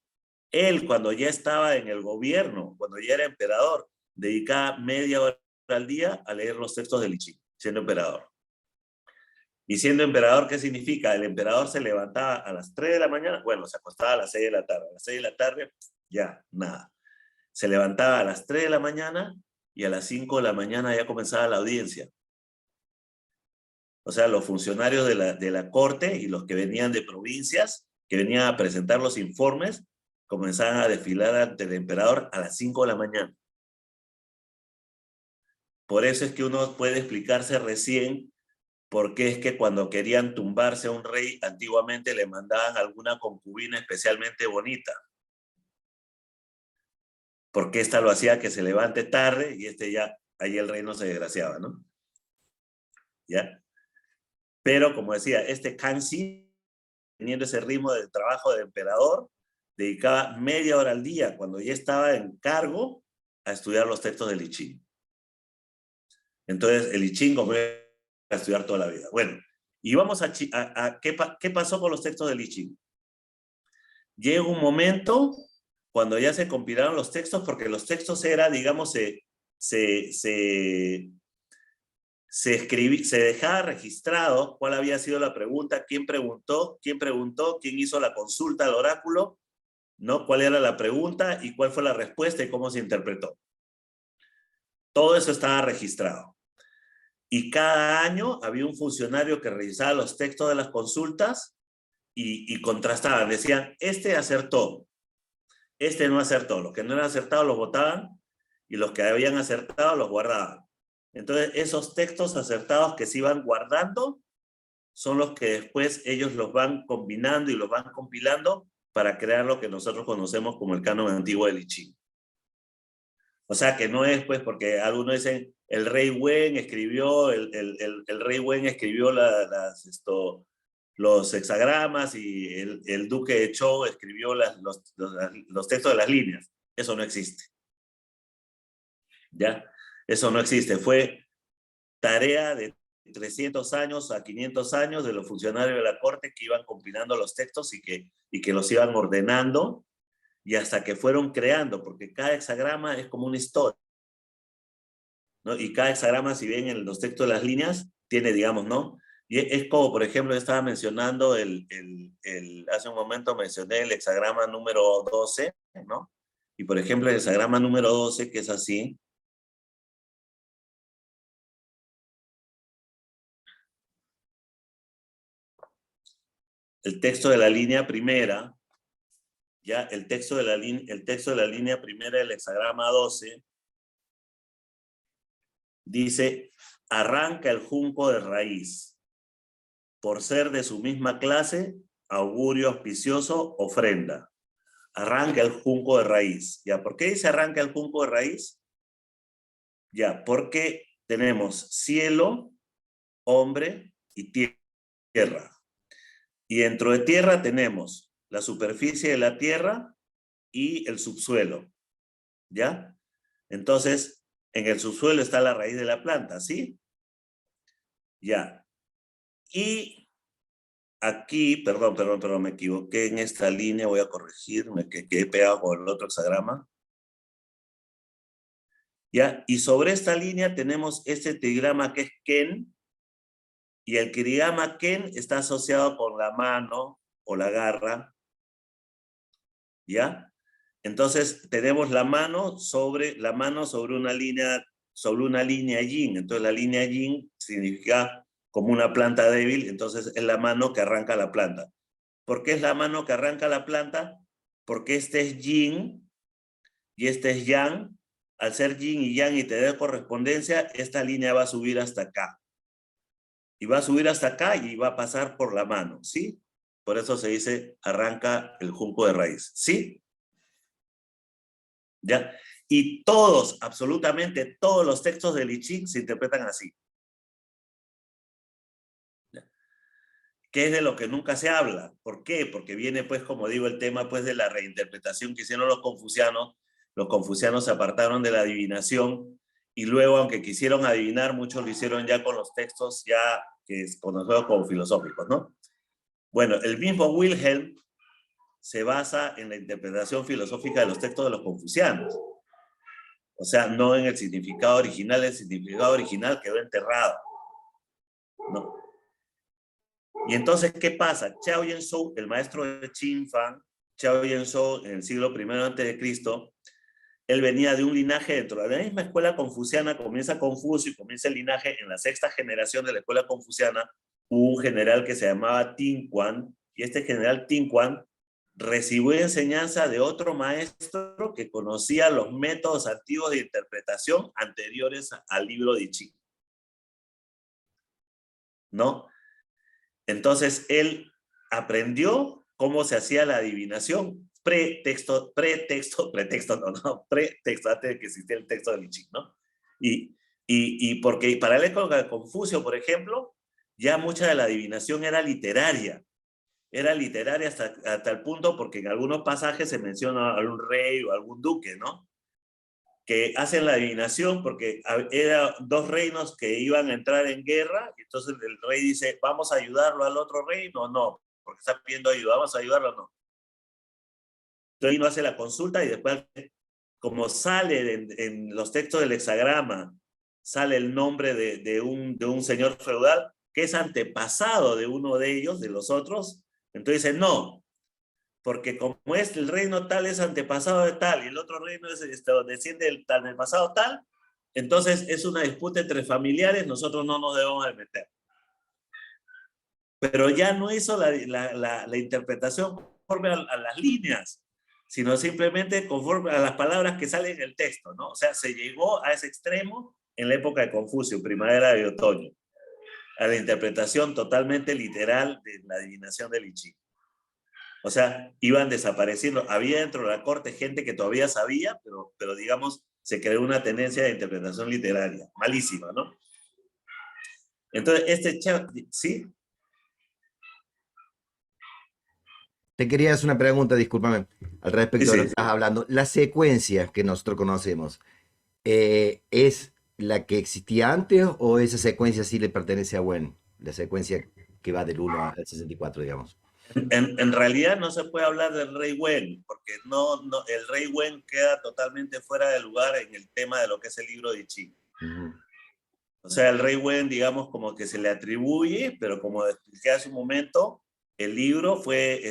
Speaker 1: Él, cuando ya estaba en el gobierno, cuando ya era emperador, dedicaba media hora al día a leer los textos del I Ching, siendo emperador. Y siendo emperador, ¿qué significa? El emperador se levantaba a las 3 de la mañana, bueno, se acostaba a las 6 de la tarde. A las 6 de la tarde, ya, nada. Se levantaba a las 3 de la mañana y a las 5 de la mañana ya comenzaba la audiencia. O sea, los funcionarios de la corte y los que venían de provincias, que venían a presentar los informes, comenzaban a desfilar ante el emperador a las 5 de la mañana. Por eso es que uno puede explicarse recién por qué es que cuando querían tumbarse a un rey, antiguamente le mandaban alguna concubina especialmente bonita. Porque esta lo hacía que se levante tarde y ya, ahí el rey no se desgraciaba, ¿no? ¿Ya? Pero, como decía, Kangxi, teniendo ese ritmo de trabajo de emperador, dedicaba media hora al día, cuando ya estaba en cargo, a estudiar los textos del I Ching. Entonces, el I Ching como a estudiar toda la vida. Bueno, y vamos a ¿qué pasó con los textos del I Ching? Llega un momento cuando ya se compilaron los textos, porque los textos digamos, se dejaba registrado cuál había sido la pregunta, quién preguntó, quién hizo la consulta al oráculo, ¿no? Cuál era la pregunta y cuál fue la respuesta y cómo se interpretó. Todo eso estaba registrado. Y cada año había un funcionario que revisaba los textos de las consultas y contrastaban. Decían, este acertó, este no acertó. Los que no eran acertados los votaban y los que habían acertado los guardaban. Entonces, esos textos acertados que se iban guardando son los que después ellos los van combinando y los van compilando para crear lo que nosotros conocemos como el canon antiguo del I Ching. O sea, que no es, pues, porque algunos dicen, el rey Wen escribió, el rey Wen escribió los hexagramas y el duque de Zhou escribió los textos de las líneas. Eso no existe. ¿Ya? Eso no existe. Fue tarea de 300 años a 500 años de los funcionarios de la corte que iban compilando los textos y que los iban ordenando y hasta que fueron creando, porque cada hexagrama es como una historia, ¿no? Y cada hexagrama, si bien en los textos de las líneas, tiene, digamos, ¿no? Y es como, por ejemplo, estaba mencionando hace un momento mencioné el hexagrama número 12, ¿no? Y por ejemplo, el hexagrama número 12, que es así, el texto de la línea primera, ya el texto de la línea primera del hexagrama 12 dice, arranca el junco de raíz. Por ser de su misma clase, augurio auspicioso, ofrenda. Arranca el junco de raíz. ¿Ya? ¿Por qué dice arranca el junco de raíz? Ya, porque tenemos cielo, hombre y tierra. Y dentro de tierra tenemos la superficie de la tierra y el subsuelo. ¿Ya? Entonces, en el subsuelo está la raíz de la planta, ¿sí? Ya. Y aquí, perdón, me equivoqué en esta línea, voy a corregir, me quedé pegado con el otro hexagrama. ¿Ya? Y sobre esta línea tenemos este trigrama que es Ken, y el trigrama Ken está asociado con la mano o la garra, ¿ya? Entonces tenemos la mano sobre una línea yin. Entonces la línea yin significa como una planta débil, entonces es la mano que arranca la planta. ¿Por qué es la mano que arranca la planta? Porque este es yin y este es yang. Al ser yin y yang y tener correspondencia, esta línea va a subir hasta acá. Y va a subir hasta acá y va a pasar por la mano, ¿sí? Por eso se dice arranca el junco de raíz, ¿sí? ¿Ya? Y todos, absolutamente todos los textos del I Ching se interpretan así. ¿Ya? Que es de lo que nunca se habla. ¿Por qué? Porque viene, pues, como digo, el tema, pues, de la reinterpretación que hicieron los confucianos. Los confucianos se apartaron de la adivinación y luego, aunque quisieron adivinar, muchos lo hicieron ya con los textos ya que es conocido como filosóficos, ¿no? Bueno, el mismo Wilhelm se basa en la interpretación filosófica de los textos de los confucianos. O sea, no en el significado original. El significado original quedó enterrado, ¿no? Y entonces, ¿qué pasa? Chao Yen-shou, el maestro de Qin Fan, Chao Yen-shou, en el siglo I a.C., él venía de un linaje dentro de la misma escuela confuciana. Comienza Confucio y comienza el linaje en la 6ª generación de la escuela confuciana. Hubo un general que se llamaba Tin Quan, y este general Tin Quan recibió enseñanza de otro maestro que conocía los métodos antiguos de interpretación anteriores al libro de I Ching, ¿no? Entonces él aprendió cómo se hacía la adivinación pretexto, antes de que existiera el texto del I Ching, ¿no? Y porque para la época de Confucio, por ejemplo, ya mucha de la adivinación era literaria hasta el punto porque en algunos pasajes se menciona a algún rey o algún duque, ¿no? Que hacen la adivinación porque eran dos reinos que iban a entrar en guerra, y entonces el rey dice, ¿vamos a ayudarlo al otro reino? No, porque está pidiendo ayuda, ¿vamos a ayudarlo o no? Entonces no hace la consulta y después, como sale en los textos del hexagrama, sale el nombre de un señor feudal que es antepasado de uno de ellos, de los otros, entonces dice, no, porque como es el reino tal es antepasado de tal y el otro reino desciende del antepasado tal, entonces es una disputa entre familiares, nosotros no nos debemos de meter. Pero ya no hizo la interpretación conforme a las líneas, sino simplemente conforme a las palabras que salen en el texto, ¿no? O sea, se llegó a ese extremo en la época de Confucio, primavera y otoño, a la interpretación totalmente literal de la adivinación del I Ching. O sea, iban desapareciendo. Había dentro de la corte gente que todavía sabía, pero digamos, se creó una tendencia de interpretación literaria, malísima, ¿no? Entonces, ¿sí?
Speaker 3: Te quería hacer una pregunta, discúlpame, al respecto de lo que estás hablando. La secuencia que nosotros conocemos, ¿es la que existía antes o esa secuencia sí le pertenece a Wen? La secuencia que va del 1 al 64, digamos.
Speaker 1: En realidad no se puede hablar del rey Wen, porque el rey Wen queda totalmente fuera de lugar en el tema de lo que es el libro de I Ching. O sea, el rey Wen, digamos, como que se le atribuye, pero como expliqué hace un momento, el libro fue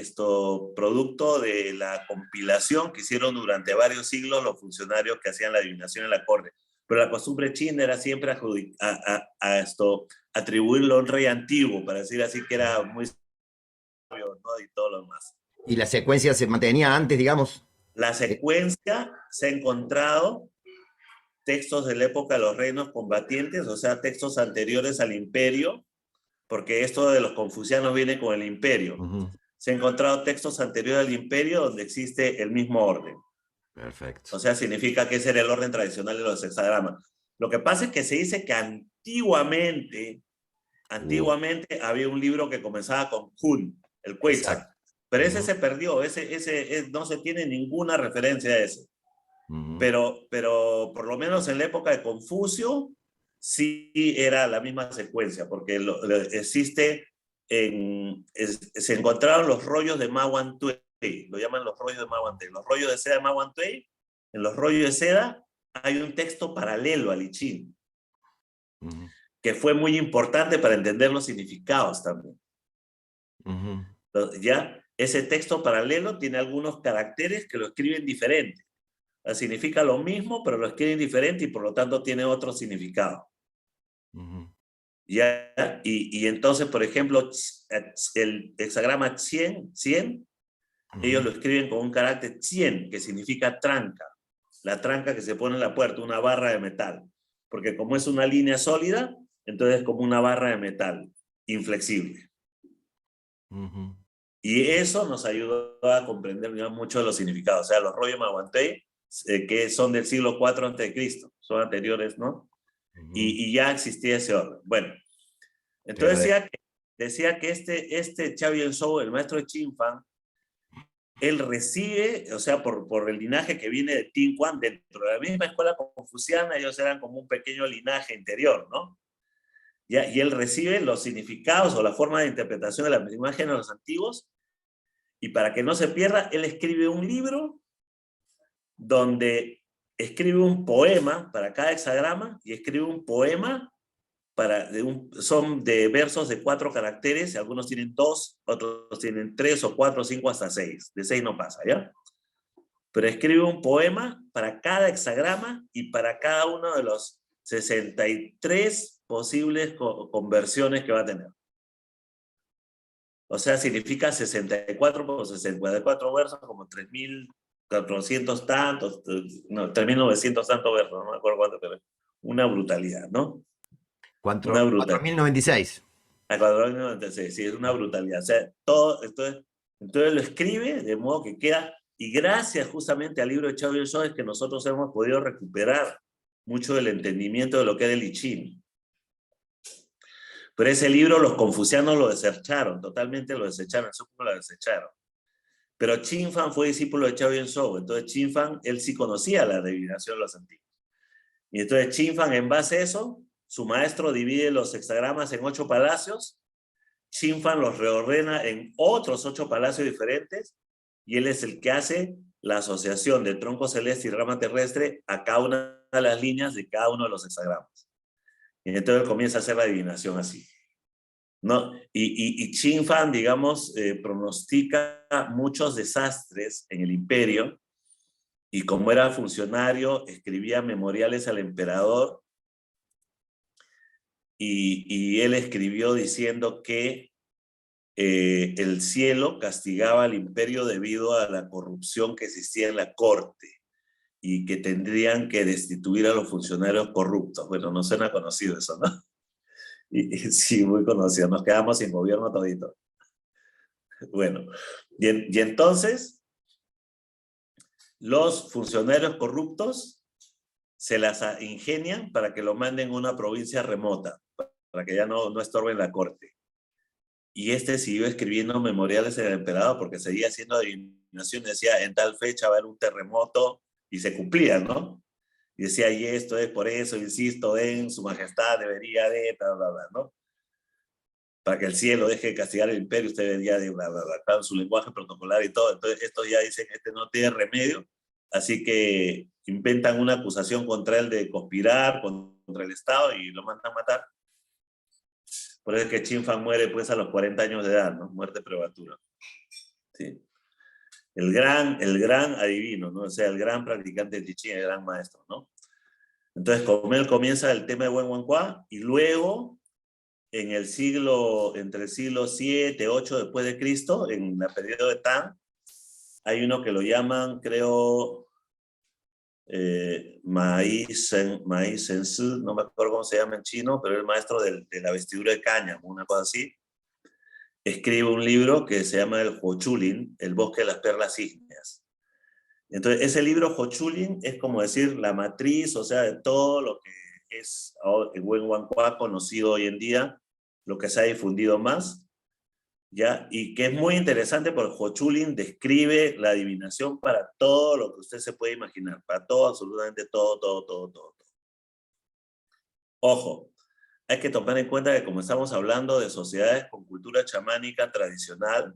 Speaker 1: producto de la compilación que hicieron durante varios siglos los funcionarios que hacían la adivinación en la corte. Pero la costumbre china era siempre atribuirlo a un rey antiguo, para decir así que era muy sabio, ¿no? Y todo lo demás.
Speaker 3: ¿Y la secuencia se mantenía antes, digamos?
Speaker 1: La secuencia se ha encontrado textos de la época de los reinos combatientes, o sea, textos anteriores al imperio, porque esto de los confucianos viene con el imperio. se han encontrado textos anteriores al imperio donde existe el mismo orden.
Speaker 3: Perfecto.
Speaker 1: O sea, significa que ese era el orden tradicional de los hexagramas. Lo que pasa es que se dice que antiguamente había un libro que comenzaba con Kun, el Quetzal. Pero ese se perdió, no se tiene ninguna referencia a ese. Pero por lo menos en la época de Confucio, sí era la misma secuencia, porque se encontraron los rollos de Ma Wantuei, lo llaman los rollos de Ma Wantuei. Los rollos de seda de Ma Wantuei, en los rollos de seda hay un texto paralelo al I Ching, que fue muy importante para entender los significados también. Ya, ese texto paralelo tiene algunos caracteres que lo escriben diferente. Significa lo mismo, pero lo escriben diferente y por lo tanto tiene otro significado. ¿Ya? Y entonces, por ejemplo, el hexagrama 100, ellos lo escriben con un carácter 100, que significa tranca. La tranca que se pone en la puerta, una barra de metal. Porque como es una línea sólida, entonces es como una barra de metal, inflexible. Y eso nos ayudó a comprender mucho de los significados. O sea, los rollos Ma Wantuei, que son del siglo IV a.C., son anteriores, ¿no? Y ya existía ese orden. Bueno, entonces decía que este Chao Yuen-Sou, el maestro de Chin-Fan, él recibe, o sea, por el linaje que viene de Tin Quan, dentro de la misma escuela confuciana, ellos eran como un pequeño linaje interior, ¿no? ¿Ya? Y él recibe los significados o la forma de interpretación de las imágenes de los antiguos, y para que no se pierda, él escribe un libro donde escribe un poema para cada hexagrama y escribe un poema son de versos de 4 caracteres, algunos tienen 2, otros tienen 3 o 4, 5 hasta 6. De 6 no pasa, ¿ya? Pero escribe un poema para cada hexagrama y para cada uno de los 63 posibles conversiones que va a tener. O sea, significa 64 por 64 versos, como 3.400 tantos, no, 3.900 tantos versos, no me acuerdo cuánto, pero una brutalidad, ¿no? Una brutalidad.
Speaker 3: 4.096.
Speaker 1: A 4.096, sí, es una brutalidad. O sea, todo, entonces lo escribe de modo que queda, y gracias justamente al libro de Chao Yuen-Sou es que nosotros hemos podido recuperar mucho del entendimiento de lo que era el I Ching. Pero ese libro los confucianos lo desecharon, totalmente lo desecharon, eso lo desecharon. Pero Chin-Fan fue discípulo de Chao Yuen-Sou, entonces Chin-Fan, él sí conocía la adivinación de los antiguos. Y entonces Chin-Fan, en base a eso, su maestro divide los hexagramas en 8 palacios, Chin-Fan los reordena en otros 8 palacios diferentes, y él es el que hace la asociación de tronco celeste y rama terrestre a cada una de las líneas de cada uno de los hexagramas. Y entonces él comienza a hacer la adivinación así, ¿no? Y Chin-Fan, digamos, pronostica muchos desastres en el imperio, y como era funcionario, escribía memoriales al emperador, y él escribió diciendo que el cielo castigaba al imperio debido a la corrupción que existía en la corte, y que tendrían que destituir a los funcionarios corruptos. Bueno, no suena conocido eso, ¿no? Y sí, muy conocido. Nos quedamos sin gobierno todito. Bueno, y entonces los funcionarios corruptos se las ingenian para que lo manden a una provincia remota, para que ya no estorben la corte. Y siguió escribiendo memoriales al emperador porque seguía haciendo adivinaciones, decía, en tal fecha va a haber un terremoto, y se cumplía, ¿no? Y decía, y esto es por eso, insisto, en su majestad debería de, bla, bla, bla, ¿no? Para que el cielo deje de castigar el imperio, usted debería de, bla, bla, bla, claro, su lenguaje protocolar y todo. Entonces, estos ya dicen, no tiene remedio, así que inventan una acusación contra él de conspirar contra el Estado y lo mandan a matar. Por eso es que Chin-Fan muere pues a los 40 años de edad, ¿no? Muerte prematura. Sí. El gran adivino, ¿no? O sea, el gran practicante de I Ching, el gran maestro, ¿no? Entonces, con él comienza el tema de Wen Wanhua, y luego, entre el siglo VII, VIII después de Cristo, en el periodo de Tang, hay uno que lo llaman, creo, Mai Sensu, no me acuerdo cómo se llama en chino, pero es el maestro de la vestidura de cáñamo, una cosa así. escribe un libro que se llama el Huochulin, El bosque de las perlas ígneas. Entonces, ese libro Huochulin es como decir la matriz, o sea, de todo lo que es el Wenhuancua conocido hoy en día, lo que se ha difundido más, ¿ya? Y que es muy interesante porque Huochulin describe la adivinación para todo lo que usted se puede imaginar, para todo, absolutamente todo, todo, todo, todo. Ojo, hay que tomar en cuenta que como estamos hablando de sociedades con cultura chamánica tradicional,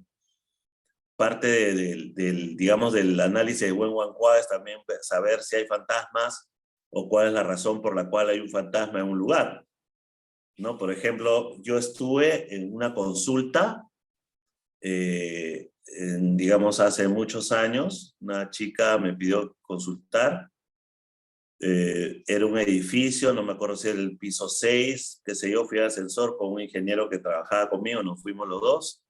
Speaker 1: parte digamos, del análisis de Wenhuancua es también saber si hay fantasmas o cuál es la razón por la cual hay un fantasma en un lugar, ¿no? Por ejemplo, yo estuve en una consulta, digamos, hace muchos años, una chica me pidió consultar, era un edificio, no me acuerdo si era el piso 6, qué sé yo, fui al ascensor con un ingeniero que trabajaba conmigo, nos fuimos los dos.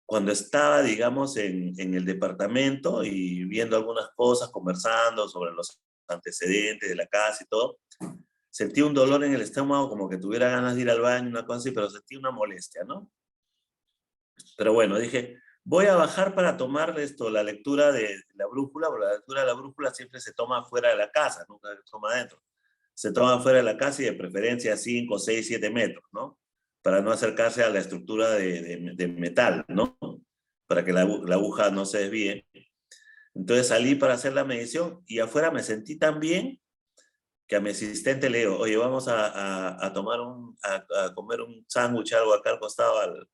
Speaker 1: Cuando estaba, digamos, en el departamento y viendo algunas cosas, conversando sobre los antecedentes de la casa y todo, sentí un dolor en el estómago, como que tuviera ganas de ir al baño, una cosa así, pero sentí una molestia, ¿no? Pero bueno, dije, voy a bajar para tomar la lectura de la brújula, porque la lectura de la brújula siempre se toma fuera de la casa, nunca se toma adentro. Se toma fuera de la casa y de preferencia 5, 6, 7 metros, ¿no? Para no acercarse a la estructura de metal, ¿no? Para que la aguja no se desvíe. Entonces salí para hacer la medición y afuera me sentí tan bien que a mi asistente le digo, oye, vamos a tomar a comer un sándwich, algo acá al costado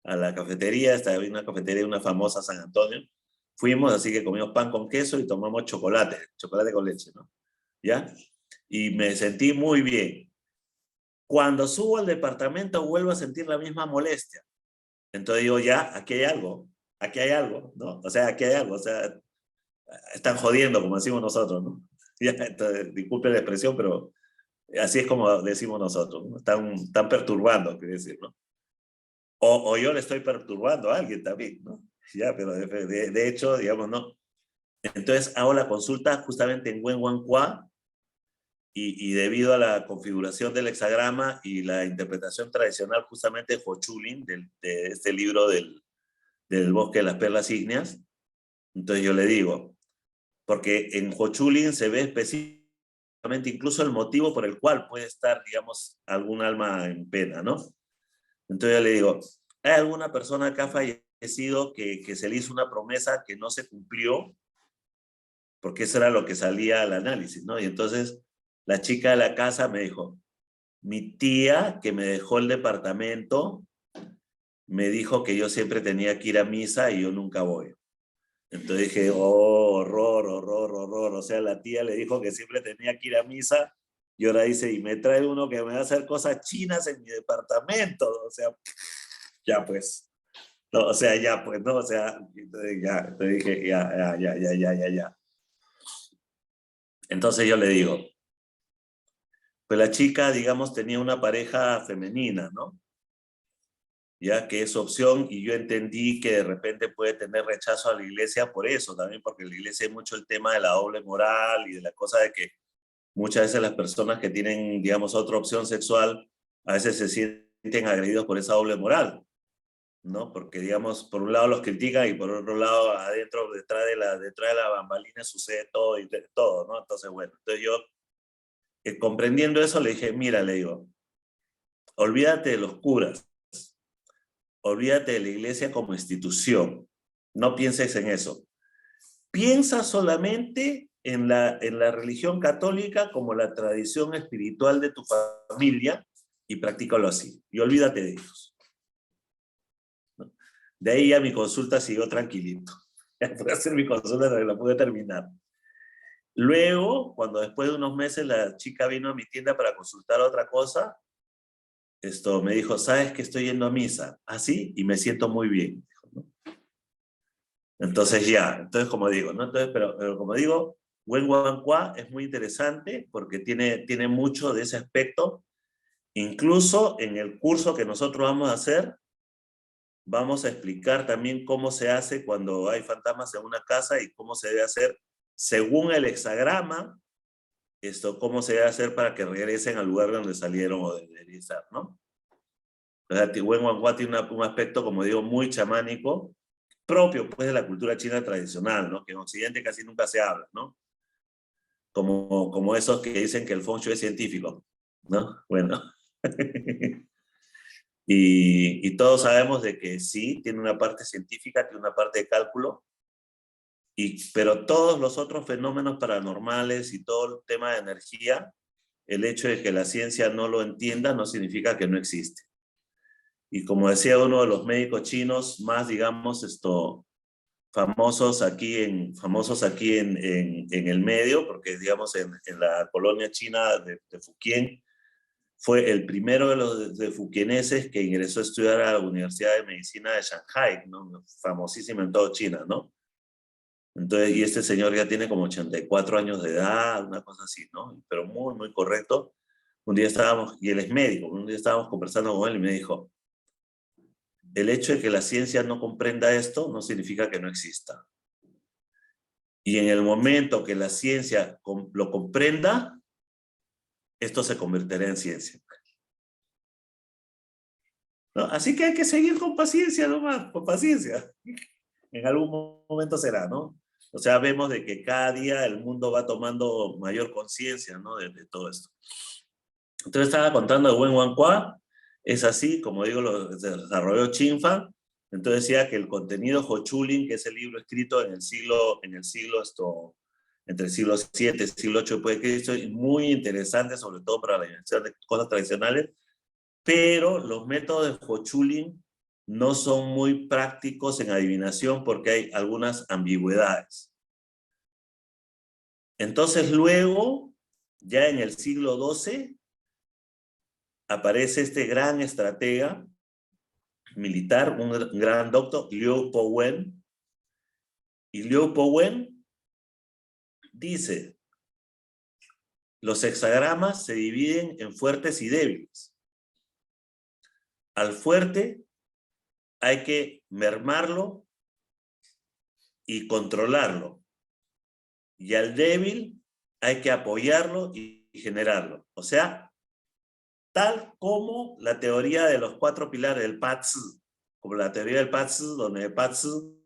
Speaker 1: a la cafetería, había una cafetería, una famosa San Antonio. Fuimos, así que comimos pan con queso y tomamos chocolate con leche, ¿no? ¿Ya? Y me sentí muy bien. Cuando subo al departamento vuelvo a sentir la misma molestia. Entonces digo, ya, aquí hay algo, ¿no? O sea, aquí hay algo, o sea, están jodiendo, como decimos nosotros, ¿no? Ya, entonces, disculpe la expresión, pero así es como decimos nosotros, ¿no? Están perturbando, quiere decir, ¿no? O yo le estoy perturbando a alguien también, ¿no? Ya, pero de hecho, digamos, ¿no? Entonces hago la consulta justamente en Wenhuancua y debido a la configuración del hexagrama y la interpretación tradicional justamente de Huochulin, de este libro del bosque de las perlas ígneas, entonces yo le digo, porque en Huochulin se ve específicamente incluso el motivo por el cual puede estar, digamos, algún alma en pena, ¿no? Entonces yo le digo, ¿hay alguna persona que ha fallecido que se le hizo una promesa que no se cumplió? Porque eso era lo que salía al análisis, ¿no? Y entonces la chica de la casa me dijo, mi tía que me dejó el departamento me dijo que yo siempre tenía que ir a misa y yo nunca voy. Entonces dije, oh, horror, horror, horror. O sea, la tía le dijo que siempre tenía que ir a misa y ahora dice, y me trae uno que me va a hacer cosas chinas en mi departamento. O sea, ya pues. No, o sea, ya pues, no, o sea, entonces dije, ya. Entonces yo le digo, pues la chica, digamos, tenía una pareja femenina, ¿no? Ya que es opción y yo entendí que de repente puede tener rechazo a la iglesia por eso, también porque la iglesia hay mucho el tema de la doble moral y de la cosa de que muchas veces las personas que tienen, digamos, otra opción sexual, a veces se sienten agredidos por esa doble moral, ¿no? Porque, digamos, por un lado los critican y por otro lado adentro, detrás de la bambalina sucede todo y todo, ¿no? Entonces, bueno, entonces yo, comprendiendo eso, le dije, mira, le digo, olvídate de los curas, olvídate de la iglesia como institución, no pienses en eso. Piensa solamente en la religión católica como la tradición espiritual de tu familia y practícalo así. Y olvídate de ellos. ¿No? De ahí ya mi consulta siguió tranquilito. Ya pude hacer mi consulta, la pude terminar. Luego, cuando después de unos meses la chica vino a mi tienda para consultar otra cosa, me dijo, ¿sabes que estoy yendo a misa? ¿Así? Y me siento muy bien. ¿No? Entonces entonces como digo, ¿no? Entonces, pero como digo, Wenhuancua es muy interesante porque tiene mucho de ese aspecto. Incluso en el curso que nosotros vamos a hacer, vamos a explicar también cómo se hace cuando hay fantasmas en una casa y cómo se debe hacer según el hexagrama, cómo se debe hacer para que regresen al lugar donde salieron o deberían estar, ¿no? O sea, Wenwanhua tiene un aspecto, como digo, muy chamánico, propio pues de la cultura china tradicional, ¿no? Que en Occidente casi nunca se habla, ¿no? Como esos que dicen que el Feng Shui es científico, ¿no? Bueno. Y todos sabemos de que sí, tiene una parte científica, tiene una parte de cálculo, pero todos los otros fenómenos paranormales y todo el tema de energía, el hecho de que la ciencia no lo entienda no significa que no existe. Y como decía uno de los médicos chinos más, digamos, famosos aquí en el medio, porque digamos en la colonia china de Fukien, fue el primero de los de fukieneses que ingresó a estudiar a la Universidad de Medicina de Shanghai, ¿no? Famosísima en toda China, ¿no? Entonces, y este señor ya tiene como 84 años de edad, una cosa así, ¿no? Pero muy, muy correcto. Un día estábamos, y él es médico, un día estábamos conversando con él y me dijo, el hecho de que la ciencia no comprenda esto no significa que no exista. Y en el momento que la ciencia lo comprenda, esto se convertirá en ciencia. ¿No? Así que hay que seguir con paciencia nomás, con paciencia. En algún momento será, ¿no? O sea, vemos de que cada día el mundo va tomando mayor conciencia, ¿no? De todo esto. Entonces estaba contando de Wenwanhua, es así, como digo, lo desarrolló Chinfa. Entonces decía que el contenido Hochulin, que es el libro escrito entre el siglo VII y el siglo VIII después de Cristo, es muy interesante, sobre todo para la investigación de cosas tradicionales, pero los métodos de Hochulin no son muy prácticos en adivinación porque hay algunas ambigüedades. Entonces luego, ya en el siglo XII, aparece este gran estratega militar, un gran doctor, Liu Po-Wen, y Liu Po-Wen dice, los hexagramas se dividen en fuertes y débiles. Al fuerte hay que mermarlo y controlarlo. Y al débil hay que apoyarlo y generarlo. O sea, tal como la teoría de los 4 pilares del Patsu, como la teoría del Patsu, donde el Patsu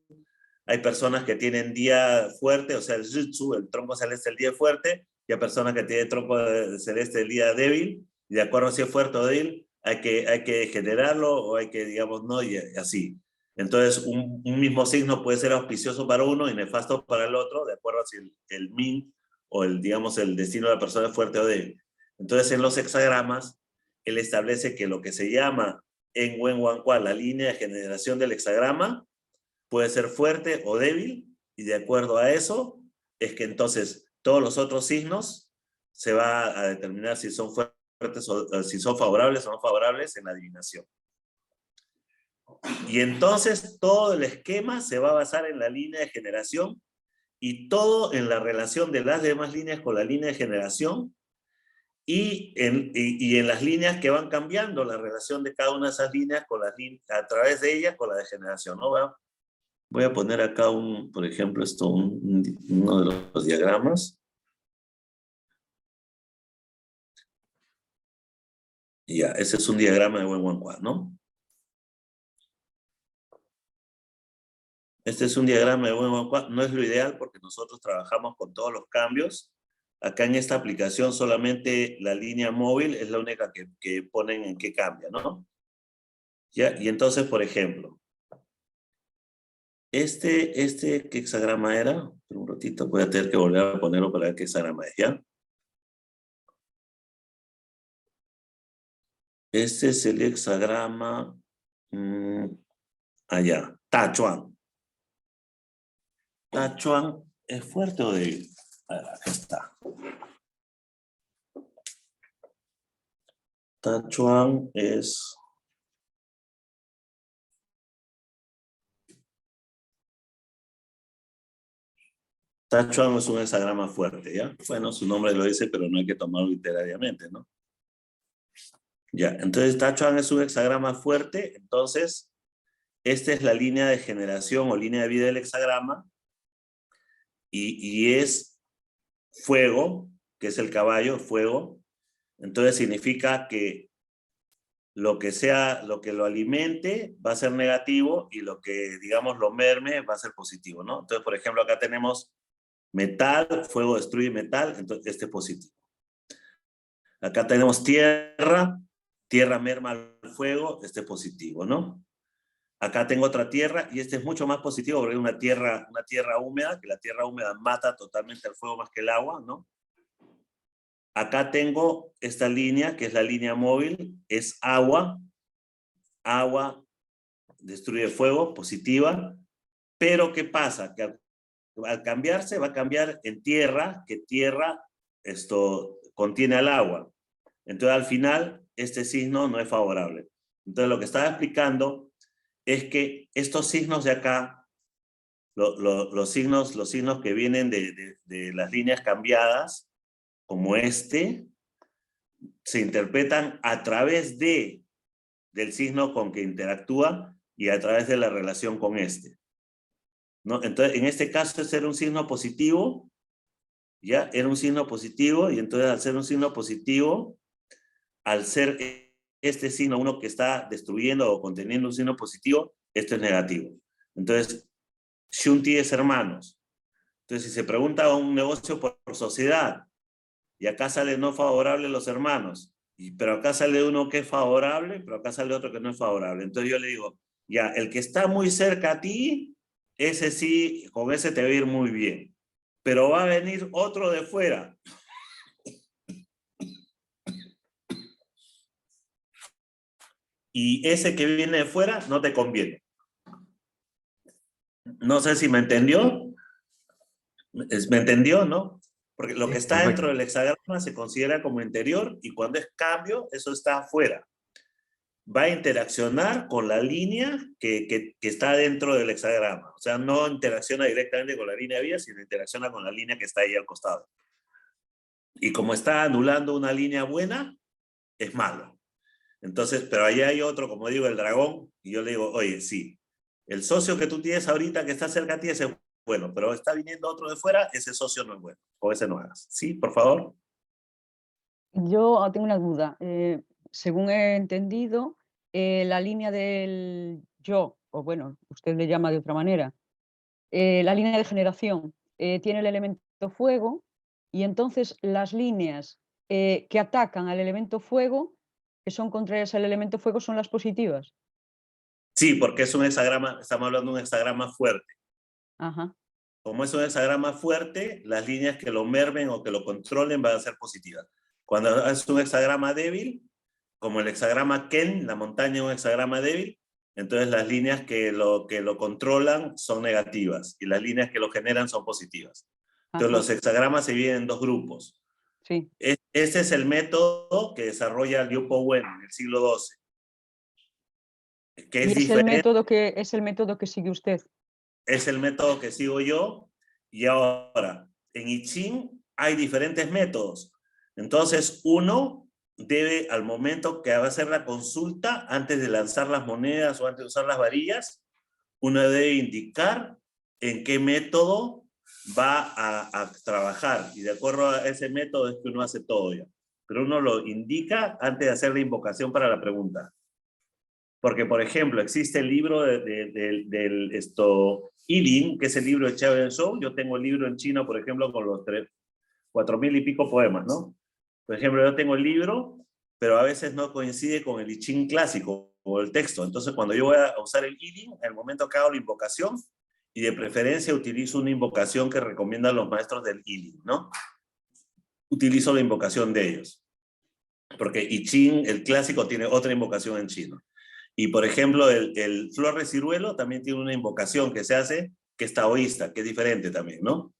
Speaker 1: hay personas que tienen día fuerte, o sea, el Jutsu, el tronco celeste, el día fuerte, y hay personas que tienen tronco celeste, el día débil, y de acuerdo a si es fuerte o débil, hay que generarlo o hay que, digamos, no, y así. Entonces, un mismo signo puede ser auspicioso para uno y nefasto para el otro, de acuerdo a si el min o digamos, el destino de la persona es fuerte o débil. Entonces, en los hexagramas, él establece que lo que se llama en Wenwanhua la línea de generación del hexagrama puede ser fuerte o débil, y de acuerdo a eso, es que entonces todos los otros signos se va a determinar si son fuertes o si son favorables o no favorables en la adivinación. Y entonces todo el esquema se va a basar en la línea de generación y todo en la relación de las demás líneas con la línea de generación y en las líneas que van cambiando, la relación de cada una de esas líneas con las a través de ellas con la de generación, ¿no? Voy a poner acá por ejemplo, uno de los diagramas. Ya, ese es un diagrama de Wenwanhua, ¿no? Este es un diagrama de Wenwanhua, no es lo ideal porque nosotros trabajamos con todos los cambios. Acá en esta aplicación solamente la línea móvil es la única que ponen en qué cambia, ¿no? Ya, y entonces, por ejemplo, ¿qué hexagrama era? Un ratito, voy a tener que volver a ponerlo para ver qué hexagrama es, ¿ya? Este es el hexagrama allá, Tachuan. ¿Tachuan es fuerte o débil? Acá está. Tachuan es... Tachuan es un hexagrama fuerte, ¿ya? Bueno, su nombre lo dice, pero no hay que tomarlo literariamente, ¿no? Ya, entonces Tachuan es un hexagrama fuerte, entonces esta es la línea de generación o línea de vida del hexagrama y es fuego, que es el caballo, fuego. Entonces significa que lo que lo alimente va a ser negativo y lo que, digamos, lo merme va a ser positivo, ¿no? Entonces, por ejemplo, acá tenemos metal, fuego destruye metal, entonces este es positivo. Acá tenemos tierra, tierra merma al fuego, este es positivo, ¿no? Acá tengo otra tierra y este es mucho más positivo porque es una tierra húmeda, que la tierra húmeda mata totalmente al fuego más que el agua, ¿no? Acá tengo esta línea, que es la línea móvil, es agua, agua destruye fuego, positiva, pero ¿qué pasa? Que al cambiarse va a cambiar en tierra, que tierra esto contiene al agua. Entonces al final este signo no es favorable. Entonces lo que estaba explicando es que estos signos de acá, los signos que vienen de las líneas cambiadas, como este, se interpretan a través del signo con que interactúa y a través de la relación con este, ¿no? Entonces, en este caso, es ser un signo positivo, ¿ya? Era un signo positivo, y entonces al ser un signo positivo, al ser este signo uno que está destruyendo o conteniendo un signo positivo, esto es negativo. Entonces, Shunti es hermanos. Entonces, si se pregunta a un negocio por sociedad, y acá sale no favorable los hermanos, pero acá sale uno que es favorable, pero acá sale otro que no es favorable. Entonces yo le digo, ya, el que está muy cerca a ti, ese sí, con ese te va a ir muy bien. Pero va a venir otro de fuera. Y ese que viene de fuera no te conviene. No sé si me entendió. ¿Me entendió, no? Porque lo que está dentro del hexagrama se considera como interior y cuando es cambio, eso está afuera. Va a interaccionar con la línea que está dentro del hexagrama. O sea, no interacciona directamente con la línea vía, sino interacciona con la línea que está ahí al costado. Y como está anulando una línea buena, es malo. Entonces, pero ahí hay otro, como digo, el dragón, y yo le digo, oye, sí, el socio que tú tienes ahorita que está cerca a ti, ese es bueno, pero está viniendo otro de fuera, ese socio no es bueno, o ese no hagas. ¿Sí, por favor?
Speaker 4: Yo tengo una duda. Según he entendido, la línea del yo, o bueno, usted le llama de otra manera, la línea de generación tiene el elemento fuego y entonces las líneas que atacan al elemento fuego, que son contrarias al elemento fuego, son las positivas.
Speaker 1: Sí, porque es un hexagrama, estamos hablando de un hexagrama fuerte.
Speaker 4: Ajá.
Speaker 1: Como es un hexagrama fuerte, las líneas que lo mermen o que lo controlen van a ser positivas. Cuando es un hexagrama débil, como el hexagrama Ken, la montaña es un hexagrama débil, entonces las líneas que lo controlan son negativas y las líneas que lo generan son positivas. Entonces
Speaker 4: Ajá.
Speaker 1: los hexagramas se dividen en dos grupos.
Speaker 4: Sí.
Speaker 1: Este es el método que desarrolla Liu Po Wen en el siglo XII. Que es
Speaker 4: Y
Speaker 1: diferente.
Speaker 4: es el método que sigue usted.
Speaker 1: Es el método que sigo yo. Y ahora, en I Ching hay diferentes métodos. Entonces, uno debe, al momento que va a hacer la consulta, antes de lanzar las monedas o antes de usar las varillas, uno debe indicar en qué método va a trabajar. Y de acuerdo a ese método es que uno hace todo ya. Pero uno lo indica antes de hacer la invocación para la pregunta. Porque, por ejemplo, existe el libro del Yilin, que es el libro de Xiao Yanzhou. Yo tengo el libro en chino, por ejemplo, con los 4.000 y pico poemas, ¿no? Por ejemplo, yo tengo el libro, pero a veces no coincide con el I Ching clásico o el texto. Entonces, cuando yo voy a usar el Yilin, en el momento que hago la invocación, y de preferencia utilizo una invocación que recomiendan los maestros del Yilin, ¿no? Utilizo la invocación de ellos. Porque I Ching, el clásico, tiene otra invocación en chino. Y, por ejemplo, el flor de ciruelo también tiene una invocación que se hace, que es taoísta, que es diferente también, ¿no?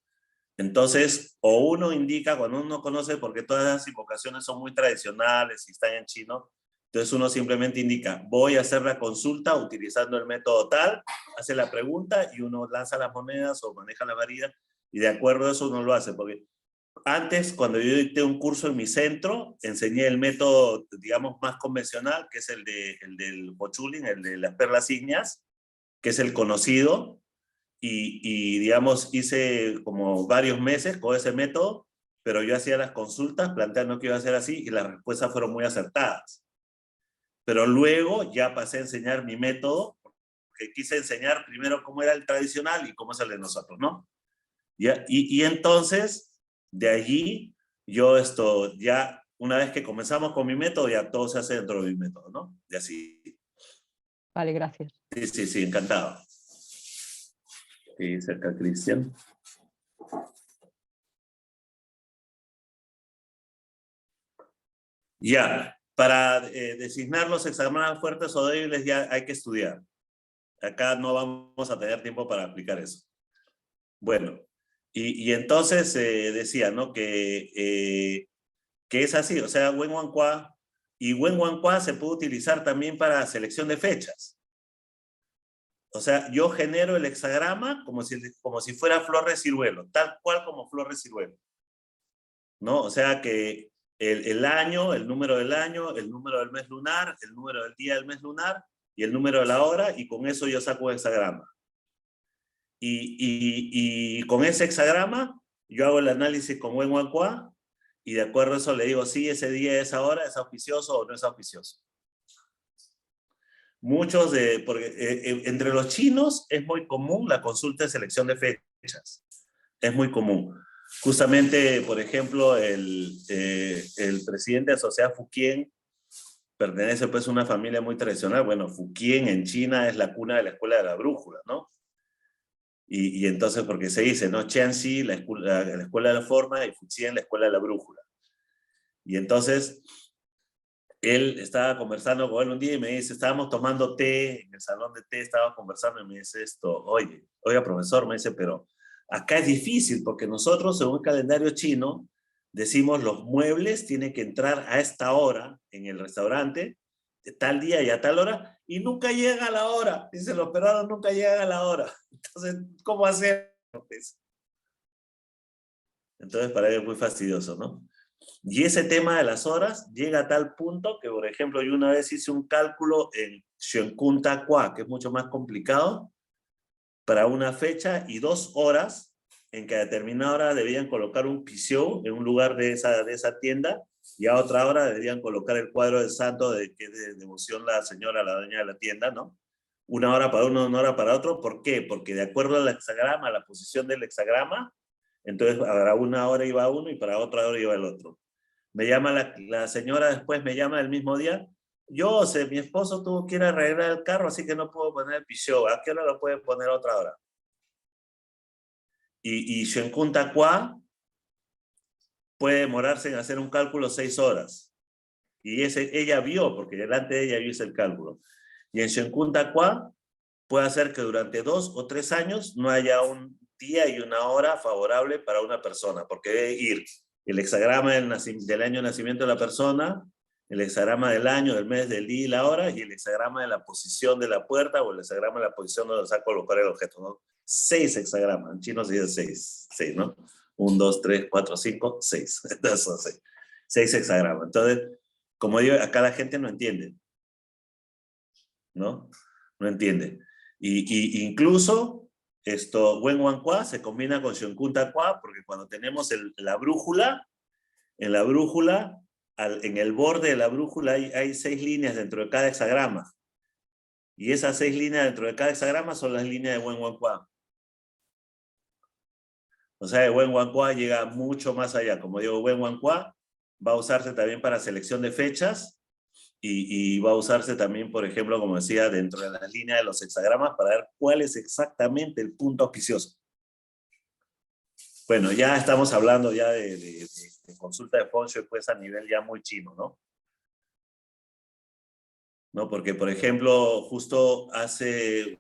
Speaker 1: Entonces, o uno indica, cuando uno conoce, porque todas las invocaciones son muy tradicionales y están en chino, entonces uno simplemente indica, voy a hacer la consulta utilizando el método tal, hace la pregunta y uno lanza las monedas o maneja la varilla, y de acuerdo a eso uno lo hace, porque antes, cuando yo dicté un curso en mi centro, enseñé el método, digamos, más convencional, que es el del Bochulin, el de las perlas ígneas, que es el conocido, y digamos, hice como varios meses con ese método, pero yo hacía las consultas planteando que iba a ser así y las respuestas fueron muy acertadas. pero luego ya pasé a enseñar mi método, porque quise enseñar primero cómo era el tradicional y cómo es el de nosotros, ¿no? ¿Ya? Y entonces, de allí, yo ya, una vez que comenzamos con mi método, ya todo se hace dentro de mi método, ¿no? Y así.
Speaker 4: Vale, gracias.
Speaker 1: Sí, sí, sí, encantado. Sí, cerca Cristian. Ya, para designar los hexagramas fuertes o débiles ya hay que estudiar. Acá no vamos a tener tiempo para aplicar eso. Bueno, y entonces decía, ¿no? Que es así, o sea, Wenwankwa y Wenwankwa se puede utilizar también para selección de fechas. O sea, yo genero el hexagrama como si fuera flor de ciruelo, tal cual como flor de ciruelo, ¿no? O sea que el año, el número del año, el número del mes lunar, el número del día del mes lunar y el número de la hora, y con eso yo saco un hexagrama. Y con ese hexagrama yo hago el análisis con Wenwankwa y de acuerdo a eso le digo si ese día, esa hora es auspicioso o no es auspicioso. Porque entre los chinos es muy común la consulta de selección de fechas. Es muy común. Justamente, por ejemplo, el presidente de la Sociedad Fukien pertenece pues a una familia muy tradicional. Bueno, Fukien en China es la cuna de la escuela de la brújula, ¿no? Y entonces, porque se dice, ¿no? Qianxi, la escuela de la forma, y Fukien, la escuela de la brújula. Y entonces, él estaba conversando con él un día y me dice, estábamos tomando té, en el salón de té estábamos conversando y me dice esto, oiga profesor, me dice, pero acá es difícil porque nosotros según el calendario chino decimos los muebles tienen que entrar a esta hora en el restaurante, de tal día y a tal hora, y nunca llega a la hora. Dice, los peruanos nunca llegan a la hora. Entonces, ¿cómo hacer? Entonces, para él es muy fastidioso, ¿no? Y ese tema de las horas llega a tal punto que, por ejemplo, yo una vez hice un cálculo en Xuencún-Tacua, que es mucho más complicado, para una fecha y 2 horas, en que a determinada hora debían colocar un pisio en un lugar de esa tienda, y a otra hora deberían colocar el cuadro del santo de devoción la señora, la dueña de la tienda, ¿no? Una hora para uno, una hora para otro. ¿Por qué? Porque de acuerdo al hexagrama, a la posición del hexagrama, entonces para una hora iba uno y para otra hora iba el otro. Me llama la señora, después me llama el mismo día. Yo sé, mi esposo tuvo que ir a arreglar el carro, así que no puedo poner el pisio. ¿A qué hora lo puede poner otra hora? Y Xuencún Tacua puede demorarse en hacer un cálculo 6 horas. Y ella vio, porque delante de ella yo hice el cálculo. Y en Xuencún Tacua puede hacer que durante 2 o 3 años no haya un día y una hora favorable para una persona, porque debe ir el hexagrama del año de nacimiento de la persona, el hexagrama del año, del mes, del día y la hora, y el hexagrama de la posición de la puerta o el hexagrama de la posición donde se va a colocar el objeto, ¿no? 6 hexagramas, en chino se dice 6, ¿no? 1, 2, 3, 4, 5, 6. Entonces son 6 hexagramas. Entonces, como digo, acá la gente no entiende, ¿no? No entiende. Y incluso Wenwankwa se combina con Xuencún Tacua, porque cuando tenemos la brújula, en la brújula, en el borde de la brújula hay 6 líneas dentro de cada hexagrama. Y esas 6 líneas dentro de cada hexagrama son las líneas de Wenwankwa. O sea, el Wenwankwa llega mucho más allá. Como digo, Wenwankwa va a usarse también para selección de fechas y va a usarse también, por ejemplo, como decía, dentro de las líneas de los hexagramas para ver cuál es exactamente el punto auspicioso. Bueno, ya estamos hablando ya de consulta de Feng Shui, pues a nivel ya muy chino, ¿no? ¿No? Porque, por ejemplo, justo hace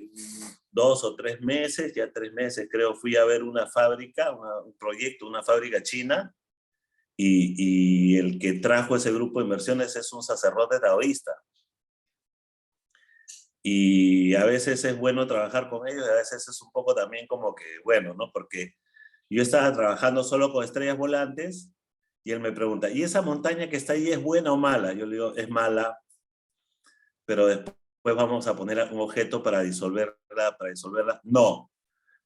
Speaker 1: 2 o 3 meses, ya 3 meses creo, fui a ver una fábrica, un proyecto, una fábrica china, y el que trajo ese grupo de inversiones es un sacerdote taoísta. Y a veces es bueno trabajar con ellos, y a veces es un poco también como que, bueno, ¿no? Porque yo estaba trabajando solo con estrellas volantes, y él me pregunta, ¿y esa montaña que está ahí es buena o mala? Yo le digo, es mala, pero después vamos a poner un objeto para disolverla. No,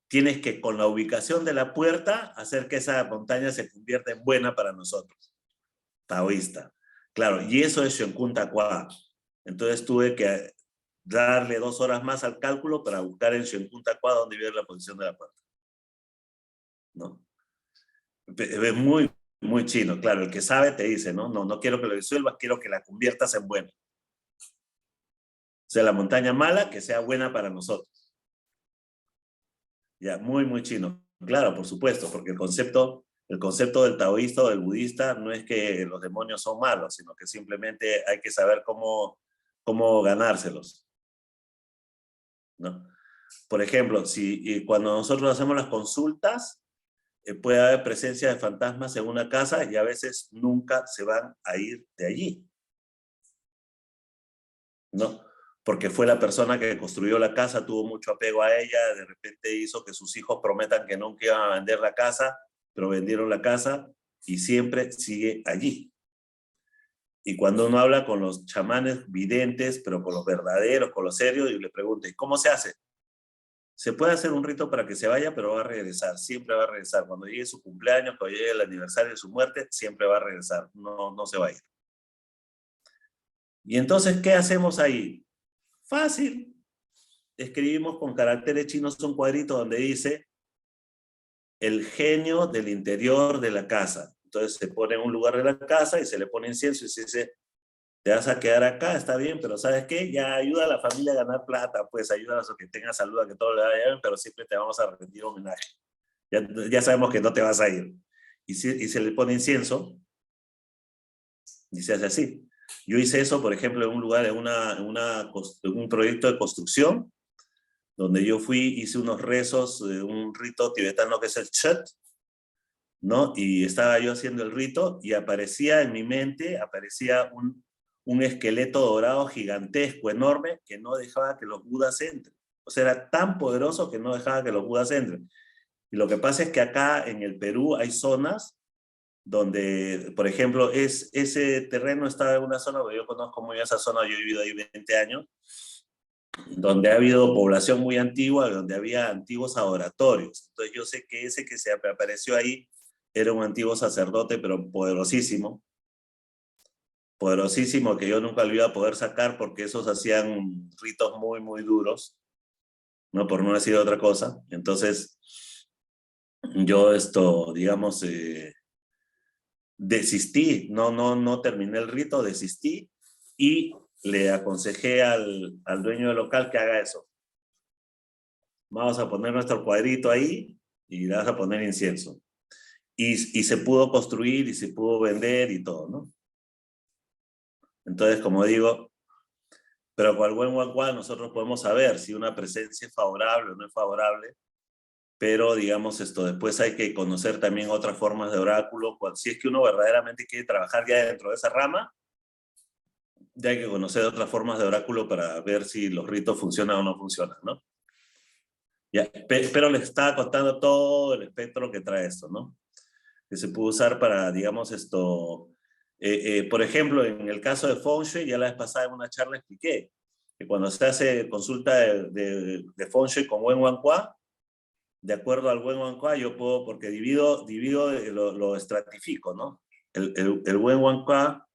Speaker 1: tienes que con la ubicación de la puerta hacer que esa montaña se convierta en buena para nosotros. Taoísta. Claro, y eso es Xuencún Tacua. Entonces tuve que darle 2 horas más al cálculo para buscar en Shenkuntakwa donde viene la posición de la puerta. ¿No? Es muy, muy chino. Claro, el que sabe te dice, no quiero que lo disuelvas, quiero que la conviertas en buena. O sea, la montaña mala, que sea buena para nosotros. Ya, muy, muy chino. Claro, por supuesto, porque el concepto del taoísta o del budista no es que los demonios son malos, sino que simplemente hay que saber cómo ganárselos, ¿no? Por ejemplo, cuando nosotros hacemos las consultas, puede haber presencia de fantasmas en una casa y a veces nunca se van a ir de allí, ¿no? Porque fue la persona que construyó la casa, tuvo mucho apego a ella, de repente hizo que sus hijos prometan que nunca iban a vender la casa, pero vendieron la casa y siempre sigue allí. Y cuando uno habla con los chamanes videntes, pero con los verdaderos, con los serios, y le pregunta, ¿y cómo se hace? Se puede hacer un rito para que se vaya, pero va a regresar, siempre va a regresar. Cuando llegue su cumpleaños, cuando llegue el aniversario de su muerte, siempre va a regresar, no se va a ir. Y entonces, ¿qué hacemos ahí? Fácil. Escribimos con caracteres chinos un cuadrito donde dice el genio del interior de la casa. Entonces se pone en un lugar de la casa y se le pone incienso y se dice, te vas a quedar acá, está bien, pero ¿sabes qué? Ya ayuda a la familia a ganar plata, pues ayuda a que tenga salud, a que todo le vaya bien, pero siempre te vamos a rendir homenaje. Ya sabemos que no te vas a ir. Y se le pone incienso y se hace así. Yo hice eso, por ejemplo, en un lugar, en un proyecto de construcción, donde yo hice unos rezos, un rito tibetano que es el Chet, ¿no? Y estaba yo haciendo el rito y aparecía en mi mente, un esqueleto dorado gigantesco, enorme, que no dejaba que los budas entren. O sea, era tan poderoso que no dejaba que los budas entren. Y lo que pasa es que acá en el Perú hay zonas donde, por ejemplo, ese terreno estaba en una zona, donde yo conozco muy bien esa zona, yo he vivido ahí 20 años, donde ha habido población muy antigua, donde había antiguos adoratorios. Entonces yo sé que ese que se apareció ahí era un antiguo sacerdote, pero poderosísimo, que yo nunca lo iba a poder sacar porque esos hacían ritos muy, muy duros, ¿no? Por no decir otra cosa. Entonces, yo digamos, desistí, no terminé el rito, desistí y le aconsejé al dueño del local que haga eso. Vamos a poner nuestro cuadrito ahí y le vas a poner incienso. Y se pudo construir y se pudo vender y todo, ¿no? Entonces, como digo, pero con el buen Wankwa nosotros podemos saber si una presencia es favorable o no es favorable, pero digamos después hay que conocer también otras formas de oráculo. Si es que uno verdaderamente quiere trabajar ya dentro de esa rama, ya hay que conocer otras formas de oráculo para ver si los ritos funcionan o no funcionan, ¿no? Ya, pero les estaba contando todo el espectro que trae esto, ¿no? Que se puede usar para, digamos, por ejemplo, en el caso de Feng Shui, ya la vez pasada en una charla expliqué que cuando se hace consulta de Feng Shui con Wen Wankwa, de acuerdo al Wen Wankwa, yo puedo, porque divido lo estratifico, ¿no? El Wen Wankwa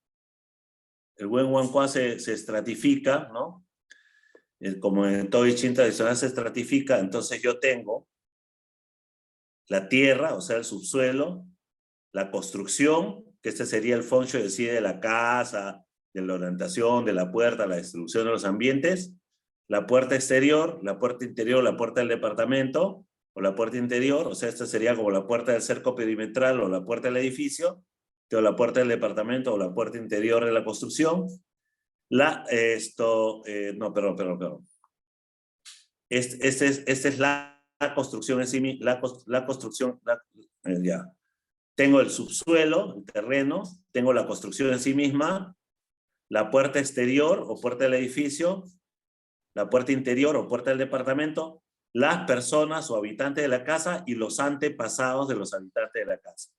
Speaker 1: se estratifica, ¿no? Como en todo I Ching tradicional se estratifica, entonces yo tengo la tierra, o sea, el subsuelo, la construcción, que este sería el Feng Shui de la casa, de la orientación, de la puerta, la distribución de los ambientes, la puerta exterior, la puerta interior, la puerta del departamento, o la puerta interior, o sea, esta sería como la puerta del cerco perimetral o la puerta del edificio, o la puerta del departamento o la puerta interior de la construcción. Perdón. Esta es la construcción en sí misma, ya. Tengo el subsuelo, el terreno, tengo la construcción en sí misma, la puerta exterior o puerta del edificio, la puerta interior o puerta del departamento, las personas o habitantes de la casa y los antepasados de los habitantes de la casa.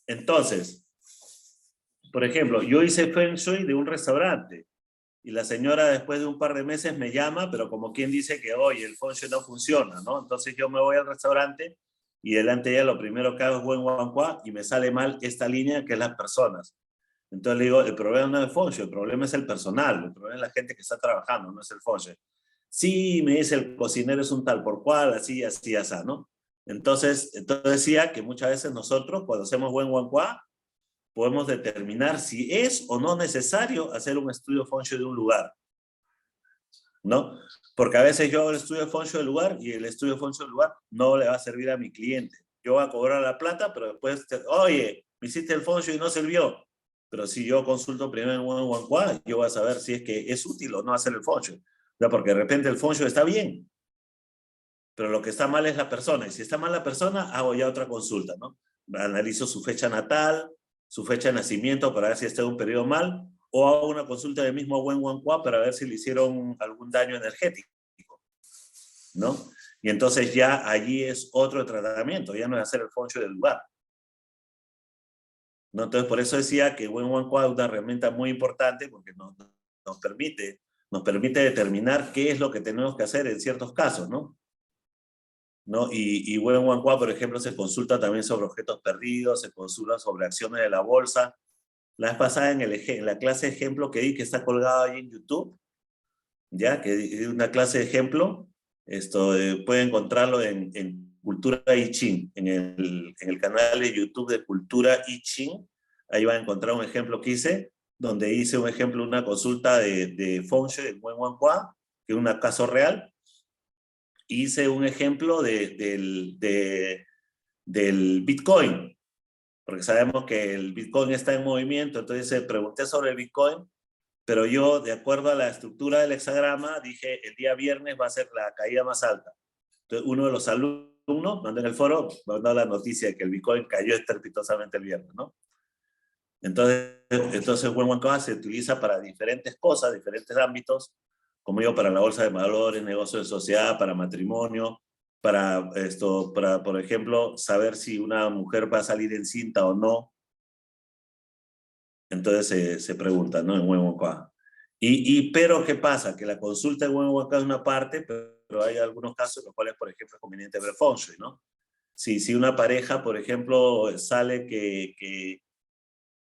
Speaker 1: Entonces, por ejemplo, yo hice Feng Shui de un restaurante y la señora después de un par de meses me llama, pero como quien dice que, oye, el Feng Shui no funciona, ¿no? Entonces yo me voy al restaurante y delante de ella lo primero que hago es Wen Wankwa y me sale mal esta línea que es las personas. Entonces le digo, el problema no es el feng shui, el problema es el personal, el problema es la gente que está trabajando, no es el feng shui. Sí, me dice, el cocinero es un tal por cual, así, así, así, ¿no? Entonces decía que muchas veces nosotros, cuando hacemos Wen Wan Kwa, podemos determinar si es o no necesario hacer un estudio feng shui de un lugar, ¿no? Porque a veces yo hago el estudio feng shui del lugar y el estudio feng shui del lugar no le va a servir a mi cliente. Yo voy a cobrar la plata, pero después, oye, me hiciste el feng shui y no sirvió. Pero si yo consulto primero en Wen Wan Kwa, yo voy a saber si es que es útil o no hacer el feng shui. ¿No? Porque de repente el feng shui está bien, pero lo que está mal es la persona. Y si está mal la persona, hago ya otra consulta, ¿no? Analizo su fecha natal, su fecha de nacimiento para ver si está en un periodo mal, o hago una consulta del mismo Wen Wan Kwa para ver si le hicieron algún daño energético, ¿no? Y entonces ya allí es otro tratamiento, ya no es hacer el feng shui del lugar, ¿no? Entonces por eso decía que Wen Wan Kwa es una herramienta muy importante porque nos permite determinar qué es lo que tenemos que hacer en ciertos casos, ¿no? Y Wen Wan Kwa, por ejemplo, se consulta también sobre objetos perdidos, se consulta sobre acciones de la bolsa. La vez pasada en la clase de ejemplo que di, que está colgado ahí en YouTube, ya, que di una clase de ejemplo, puede encontrarlo en Cultura I Ching, en el canal de YouTube de Cultura I Ching. Ahí van a encontrar un ejemplo que hice, donde hice un ejemplo, una consulta de feng shui de Wen Wan Kwa, que es un caso real. Hice un ejemplo del Bitcoin, porque sabemos que el Bitcoin está en movimiento, entonces pregunté sobre el Bitcoin, pero yo, de acuerdo a la estructura del hexagrama, dije, el día viernes va a ser la caída más alta. Entonces, uno de los alumnos mandó en el foro, mandó la noticia de que el Bitcoin cayó estrepitosamente el viernes, ¿no? Entonces Wen Wan Kwa se utiliza para diferentes cosas, diferentes ámbitos, como digo, para la bolsa de valores, negocio de sociedad, para matrimonio, para, por ejemplo, saber si una mujer va a salir encinta o no. Entonces se pregunta, ¿no? En Wen Wan Kwa. Pero, ¿qué pasa? Que la consulta en Wen Wan Kwa es una parte, pero hay algunos casos en los cuales, por ejemplo, es conveniente ver feng shui, ¿no? Si una pareja, por ejemplo, sale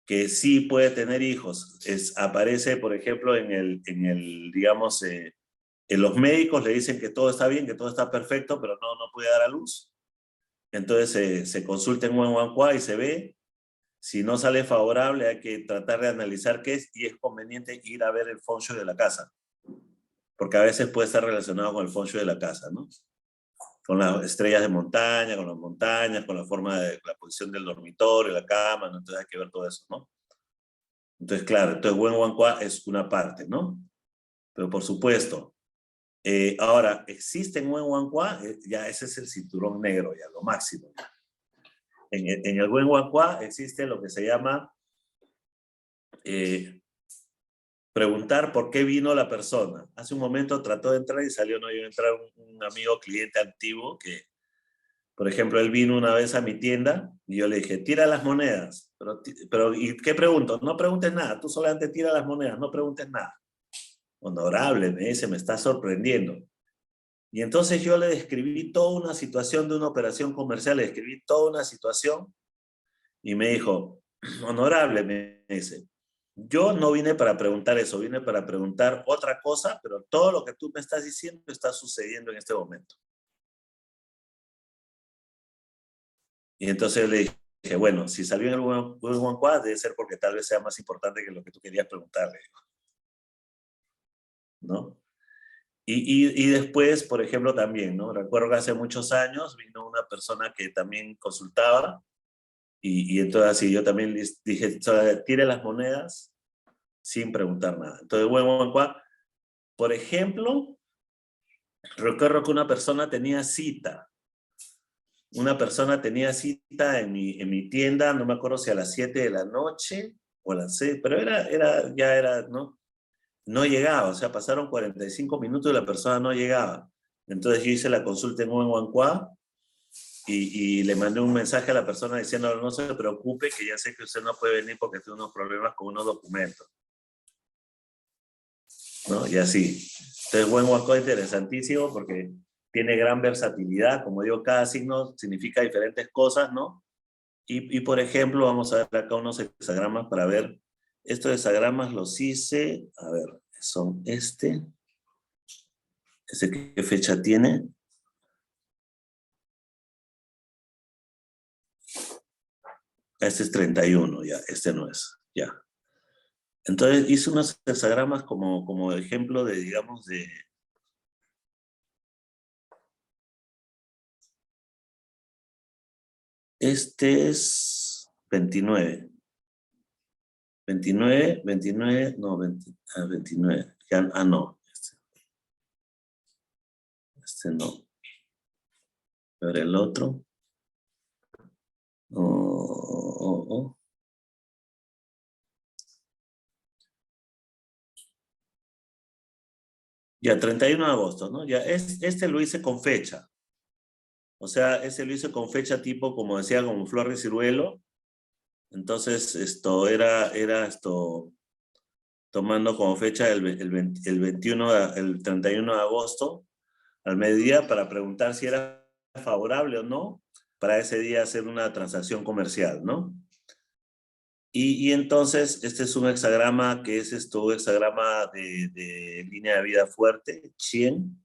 Speaker 1: que sí puede tener hijos, aparece, por ejemplo, digamos, en los médicos le dicen que todo está bien, que todo está perfecto, pero no puede dar a luz. Entonces se consulta en Wen Wan Kwa y se ve. Si no sale favorable, hay que tratar de analizar qué es, y es conveniente ir a ver el feng shui de la casa. Porque a veces puede estar relacionado con el feng shui de la casa, ¿no? Con las estrellas de montaña, con las montañas, con la forma de la posición del dormitorio, la cama, ¿no? Entonces hay que ver todo eso, ¿no? Entonces, claro, entonces Wen Wan Kwa es una parte, ¿no? Pero por supuesto, ahora, existe en Wen Wan Kwa, ya ese es el cinturón negro, ya lo máximo. En el Wen Wan Kwa existe lo que se llama preguntar por qué vino la persona. Hace un momento trató de entrar y salió, no iba a entrar un amigo cliente antiguo que, por ejemplo, él vino una vez a mi tienda y yo le dije, tira las monedas. Pero ¿y qué pregunto? No preguntes nada, tú solamente tira las monedas, no preguntes nada. Honorable, me dice, me está sorprendiendo. Y entonces yo le describí toda una situación de una operación comercial, le describí toda una situación y me dijo, honorable, me dice, yo no vine para preguntar eso, vine para preguntar otra cosa, pero todo lo que tú me estás diciendo está sucediendo en este momento. Y entonces le dije, bueno, si salió en el Wen Wan Kwa, debe ser porque tal vez sea más importante que lo que tú querías preguntarle, ¿no? Y después, por ejemplo, también, ¿no? Recuerdo que hace muchos años vino una persona que también consultaba y entonces así yo también les dije, tire las monedas sin preguntar nada. Entonces, Wen Wan Kwa, por ejemplo, recuerdo que una persona tenía cita. Una persona tenía cita en mi tienda, no me acuerdo si a las 7 de la noche o a las 6, pero ya era, ¿no? No llegaba, o sea, pasaron 45 minutos y la persona no llegaba. Entonces yo hice la consulta en Wen Wan Kwa y le mandé un mensaje a la persona diciendo, no se preocupe, que ya sé que usted no puede venir porque tiene unos problemas con unos documentos, ¿no? Y así. Entonces Wen Wan Kwa es interesantísimo porque tiene gran versatilidad. Como digo, cada signo significa diferentes cosas, ¿no? Y por ejemplo, vamos a ver acá unos hexagramas para ver Estos hexagramas los hice, a ver, son ¿qué fecha tiene? Este es 31, ya, este no es, ya. Entonces hice unos hexagramas como ejemplo de, digamos, de... Este es 29. 29, no, 29. No. Este no. Pero el otro. Ya, 31 de agosto, ¿no? Ya, este lo hice con fecha. O sea, este lo hice con fecha tipo, como decía, como flor de ciruelo. Entonces, esto era tomando como fecha el 31 de agosto, al mediodía, para preguntar si era favorable o no, para ese día hacer una transacción comercial, ¿no? Y entonces, este es un hexagrama que es hexagrama de línea de vida fuerte, Chien,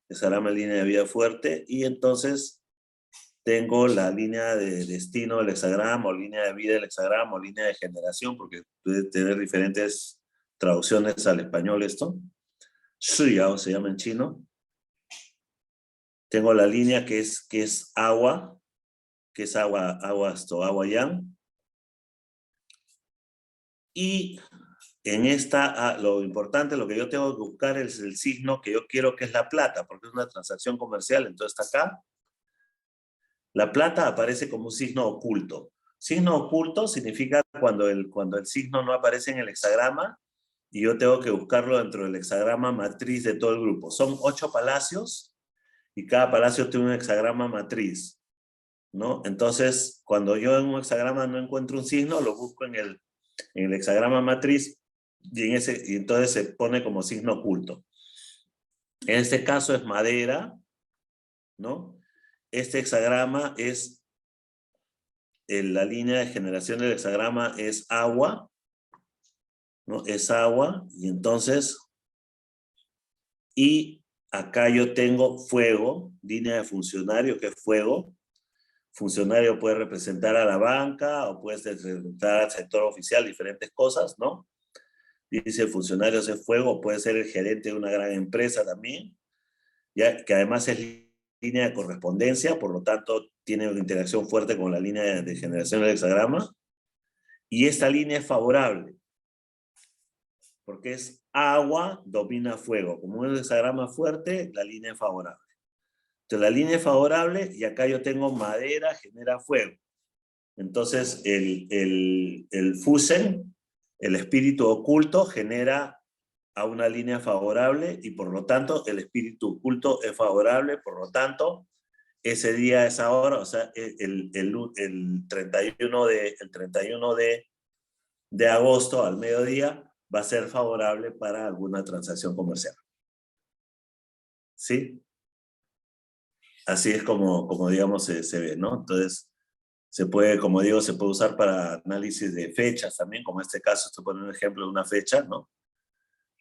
Speaker 1: hexagrama de línea de vida fuerte, y entonces tengo la línea de destino del hexagrama, o línea de vida del hexagrama, o línea de generación, porque puede tener diferentes traducciones al español esto. Shuyao se llama en chino. Tengo la línea que es agua, agua yang. Y en esta, lo importante, lo que yo tengo que buscar es el signo que yo quiero, que es la plata, porque es una transacción comercial. Entonces está acá. La plata aparece como un signo oculto. Signo oculto significa cuando el signo no aparece en el hexagrama y yo tengo que buscarlo dentro del hexagrama matriz de todo el grupo. Son 8 palacios y cada palacio tiene un hexagrama matriz, ¿no? Entonces, cuando yo en un hexagrama no encuentro un signo, lo busco en el hexagrama matriz y entonces se pone como signo oculto. En este caso es madera, ¿no? Este hexagrama es, la línea de generación del hexagrama es agua, ¿no? Es agua, y entonces, y acá yo tengo fuego, línea de funcionario, que es fuego. Funcionario puede representar a la banca o puede representar al sector oficial, diferentes cosas, ¿no? Dice funcionario es fuego, puede ser el gerente de una gran empresa también, ya que además es línea de correspondencia, por lo tanto tiene una interacción fuerte con la línea de generación del hexagrama. Y esta línea es favorable, porque es agua domina fuego. Como es un hexagrama fuerte, la línea es favorable. Entonces la línea es favorable y acá yo tengo madera genera fuego. Entonces el Fusen, el espíritu oculto, genera a una línea favorable y por lo tanto el espíritu oculto es favorable, por lo tanto ese día, esa hora, o sea, el 31 de agosto al mediodía va a ser favorable para alguna transacción comercial. ¿Sí? Así es como digamos, se ve, ¿no? Entonces, se puede, como digo, se puede usar para análisis de fechas también, como en este caso, estoy poniendo un ejemplo de una fecha, ¿no?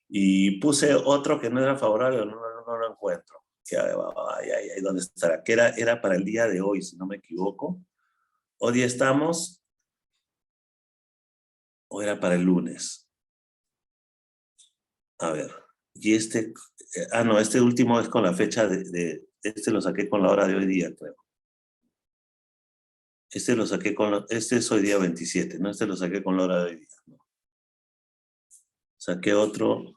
Speaker 1: Y puse otro que no era favorable, no lo encuentro. ¿Dónde estará? Que era para el día de hoy, si no me equivoco. Hoy día estamos, o era para el lunes. A ver, y no, este último es con la fecha este lo saqué con la hora de hoy día, creo. Este lo saqué este es hoy día 27, ¿no? Este lo saqué con la hora de hoy día, ¿no? Saqué otro.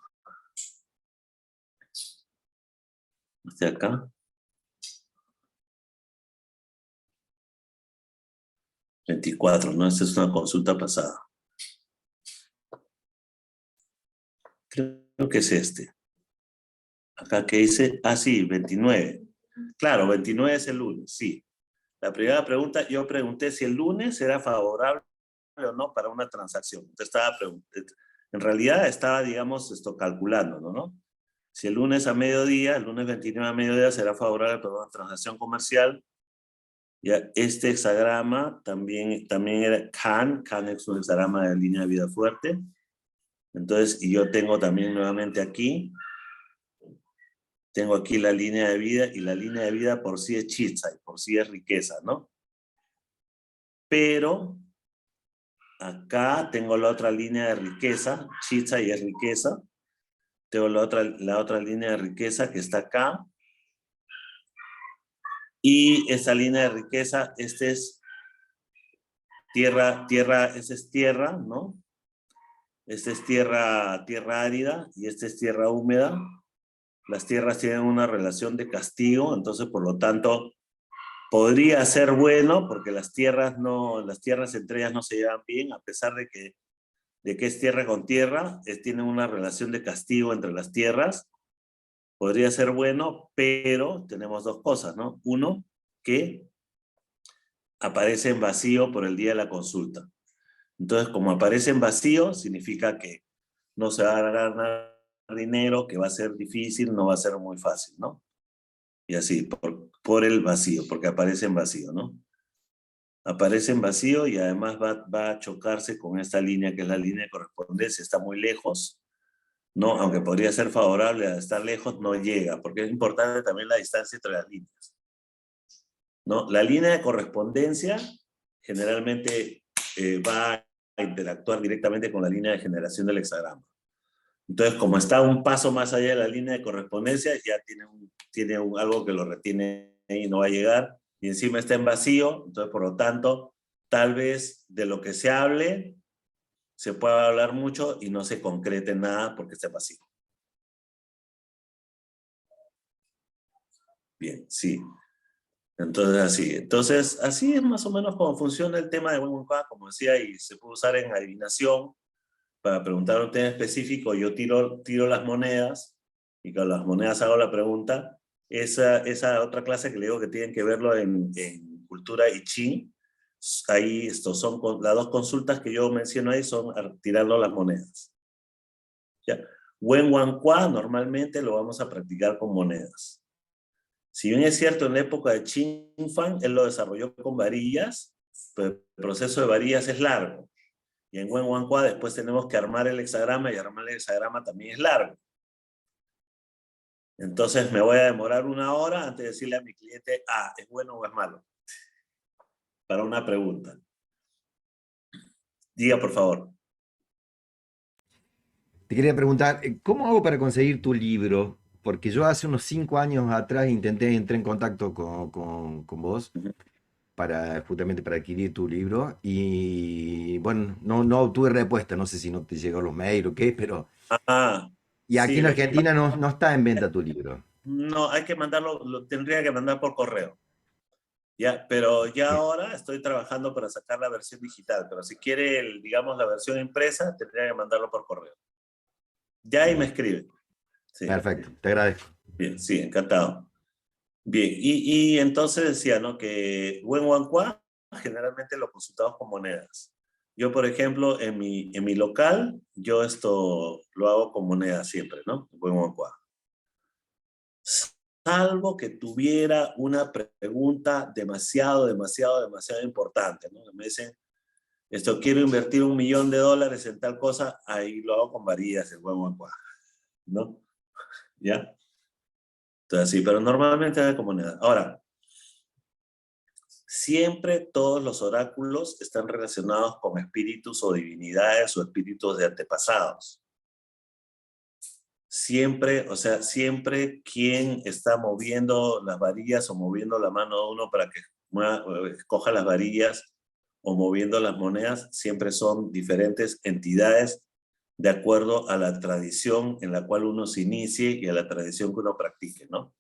Speaker 1: Este acá. 24, ¿no? Esta es una consulta pasada. Creo que es este. Acá que dice, sí, 29. Claro, 29 es el lunes, sí. La primera pregunta, yo pregunté si el lunes era favorable o no para una transacción. Entonces en realidad estaba, digamos, calculando, ¿no? Si el lunes a mediodía, el lunes 29 a mediodía será favorable para una transacción comercial. Ya, este hexagrama también era Can es un hexagrama de línea de vida fuerte. Entonces, y yo tengo también nuevamente aquí, tengo aquí la línea de vida, y la línea de vida por sí es chitza, y por sí es riqueza, ¿no? Pero acá tengo la otra línea de riqueza, chitza y es riqueza. Tengo la otra línea de riqueza que está acá. Y esta línea de riqueza, este es tierra, esta es tierra, ¿no? Esta es tierra árida y esta es tierra húmeda. Las tierras tienen una relación de castigo, entonces por lo tanto podría ser bueno porque las tierras entre ellas no se llevan bien, a pesar de que es tierra con tierra, tienen una relación de castigo entre las tierras. Podría ser bueno, pero tenemos dos cosas, ¿no? Uno, que aparece en vacío por el día de la consulta. Entonces, como aparece en vacío, significa que no se va a ganar dinero, que va a ser difícil, no va a ser muy fácil, ¿no? Y así, por el vacío, porque aparece en vacío, ¿no? Aparece en vacío y además va a chocarse con esta línea, que es la línea de correspondencia, está muy lejos, ¿no? Aunque podría ser favorable a estar lejos, no llega, porque es importante también la distancia entre las líneas, ¿no? La línea de correspondencia generalmente va a interactuar directamente con la línea de generación del hexagrama. Entonces, como está un paso más allá de la línea de correspondencia, ya tiene algo que lo retiene y no va a llegar, y encima está en vacío, entonces, por lo tanto, tal vez de lo que se hable, se pueda hablar mucho y no se concrete nada porque está vacío. Bien, sí. Entonces, así es más o menos como funciona el tema de Wenwunkwa, como decía, y se puede usar en adivinación. Para preguntar un tema específico, yo tiro las monedas, y con las monedas hago la pregunta. Esa otra clase que le digo que tienen que verlo en cultura I Ching, ahí son las dos consultas que yo menciono ahí, son tirando las monedas. ¿Ya? Wenwunkwa normalmente lo vamos a practicar con monedas. Si bien es cierto, en la época de Qin Fan, él lo desarrolló con varillas, pero el proceso de varillas es largo. Y en Wenwunkwa después tenemos que armar el hexagrama, y armar el hexagrama también es largo. Entonces me voy a demorar 1 hora antes de decirle a mi cliente, ¿es bueno o es malo? Para una pregunta. Diga, por favor.
Speaker 3: Te quería preguntar, ¿cómo hago para conseguir tu libro? Porque yo hace unos 5 años atrás entré en contacto con vos justamente para adquirir tu libro y bueno, no obtuve respuesta, no sé si no te llegó los mails o qué, pero... Y aquí
Speaker 1: Sí,
Speaker 3: en Argentina no está en venta tu libro.
Speaker 1: no, hay que mandarlo, lo tendría que mandar por correo. Ya, pero ya ahora estoy trabajando para sacar la versión digital, pero si quiere, digamos, la versión impresa, tendría que mandarlo por correo. Ya ahí me escribe. Sí.
Speaker 3: Perfecto, te agradezco.
Speaker 1: Bien, sí, encantado. Bien, y entonces decía, ¿no? Que Wenwunkwa generalmente lo consultamos con monedas. Yo, por ejemplo, en mi local, yo esto lo hago con monedas siempre, ¿no? Wenwunkwa. Salvo que tuviera una pregunta demasiado importante, ¿no? Me dicen, quiero invertir $1 millón en tal cosa, ahí lo hago con varillas el Wenwunkwa, ¿no? ¿Ya? Entonces, sí, pero normalmente hago con monedas. Ahora, siempre todos los oráculos están relacionados con espíritus o divinidades o espíritus de antepasados. Siempre, o sea, siempre quien está moviendo las varillas o moviendo la mano de uno para que escoja las varillas o moviendo las monedas, siempre son diferentes entidades de acuerdo a la tradición en la cual uno se inicie y a la tradición que uno practique, ¿no?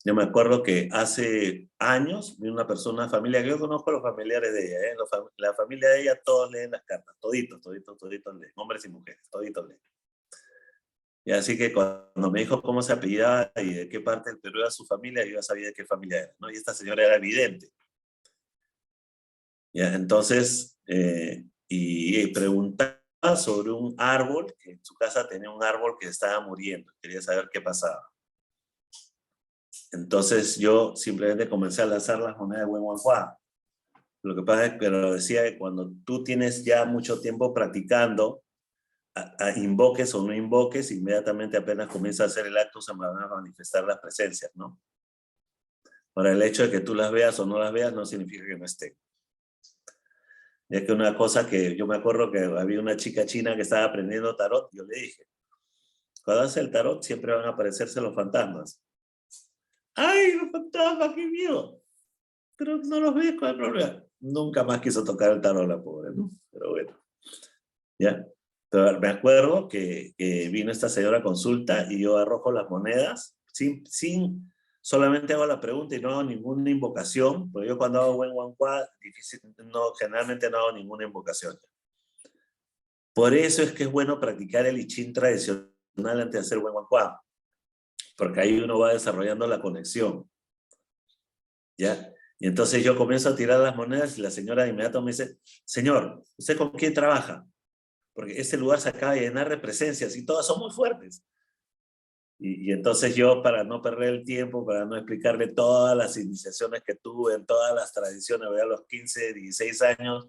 Speaker 1: Yo me acuerdo que hace años vi una persona, una familia, que yo conozco a los familiares de ella, ¿eh? La familia de ella, todos leen las cartas, toditos leen, hombres y mujeres, toditos leen. Y así que cuando me dijo cómo se apellidaba y de qué parte del Perú era su familia, yo ya sabía de qué familia era, ¿no? Y esta señora era vidente. ¿Ya? Entonces, y preguntaba sobre un árbol, que en su casa tenía un árbol que estaba muriendo, quería saber qué pasaba. Entonces yo simplemente comencé a lanzar las monedas de Wenwunkwa. Lo que pasa es que lo decía que cuando tú tienes ya mucho tiempo practicando, invoques o no invoques, inmediatamente apenas comienza a hacer el acto se van a manifestar las presencias, ¿no? Ahora, el hecho de que tú las veas o no las veas no significa que no estén. Ya que una cosa que yo me acuerdo que había una chica china que estaba aprendiendo tarot, yo le dije, cuando hace el tarot siempre van a aparecerse los fantasmas. ¡Ay, los fantasmas, qué miedo! Pero no los ves, ¿cuál es el problema? Nunca más quiso tocar el tarot la pobre, ¿no? Pero bueno, ¿ya? Pero me acuerdo que vino esta señora a consulta y yo arrojo las monedas solamente hago la pregunta y no hago ninguna invocación, porque yo cuando hago Wenguanhua, generalmente no hago ninguna invocación. Por eso es que es bueno practicar el I Ching tradicional antes de hacer Wenguanhua, porque ahí uno va desarrollando la conexión, ¿ya? Y entonces yo comienzo a tirar las monedas y la señora de inmediato me dice, señor, ¿usted con quién trabaja? Porque este lugar se acaba de llenar de presencias y todas son muy fuertes. Y entonces yo, para no perder el tiempo, para no explicarle todas las iniciaciones que tuve en todas las tradiciones, a los 15, 16 años,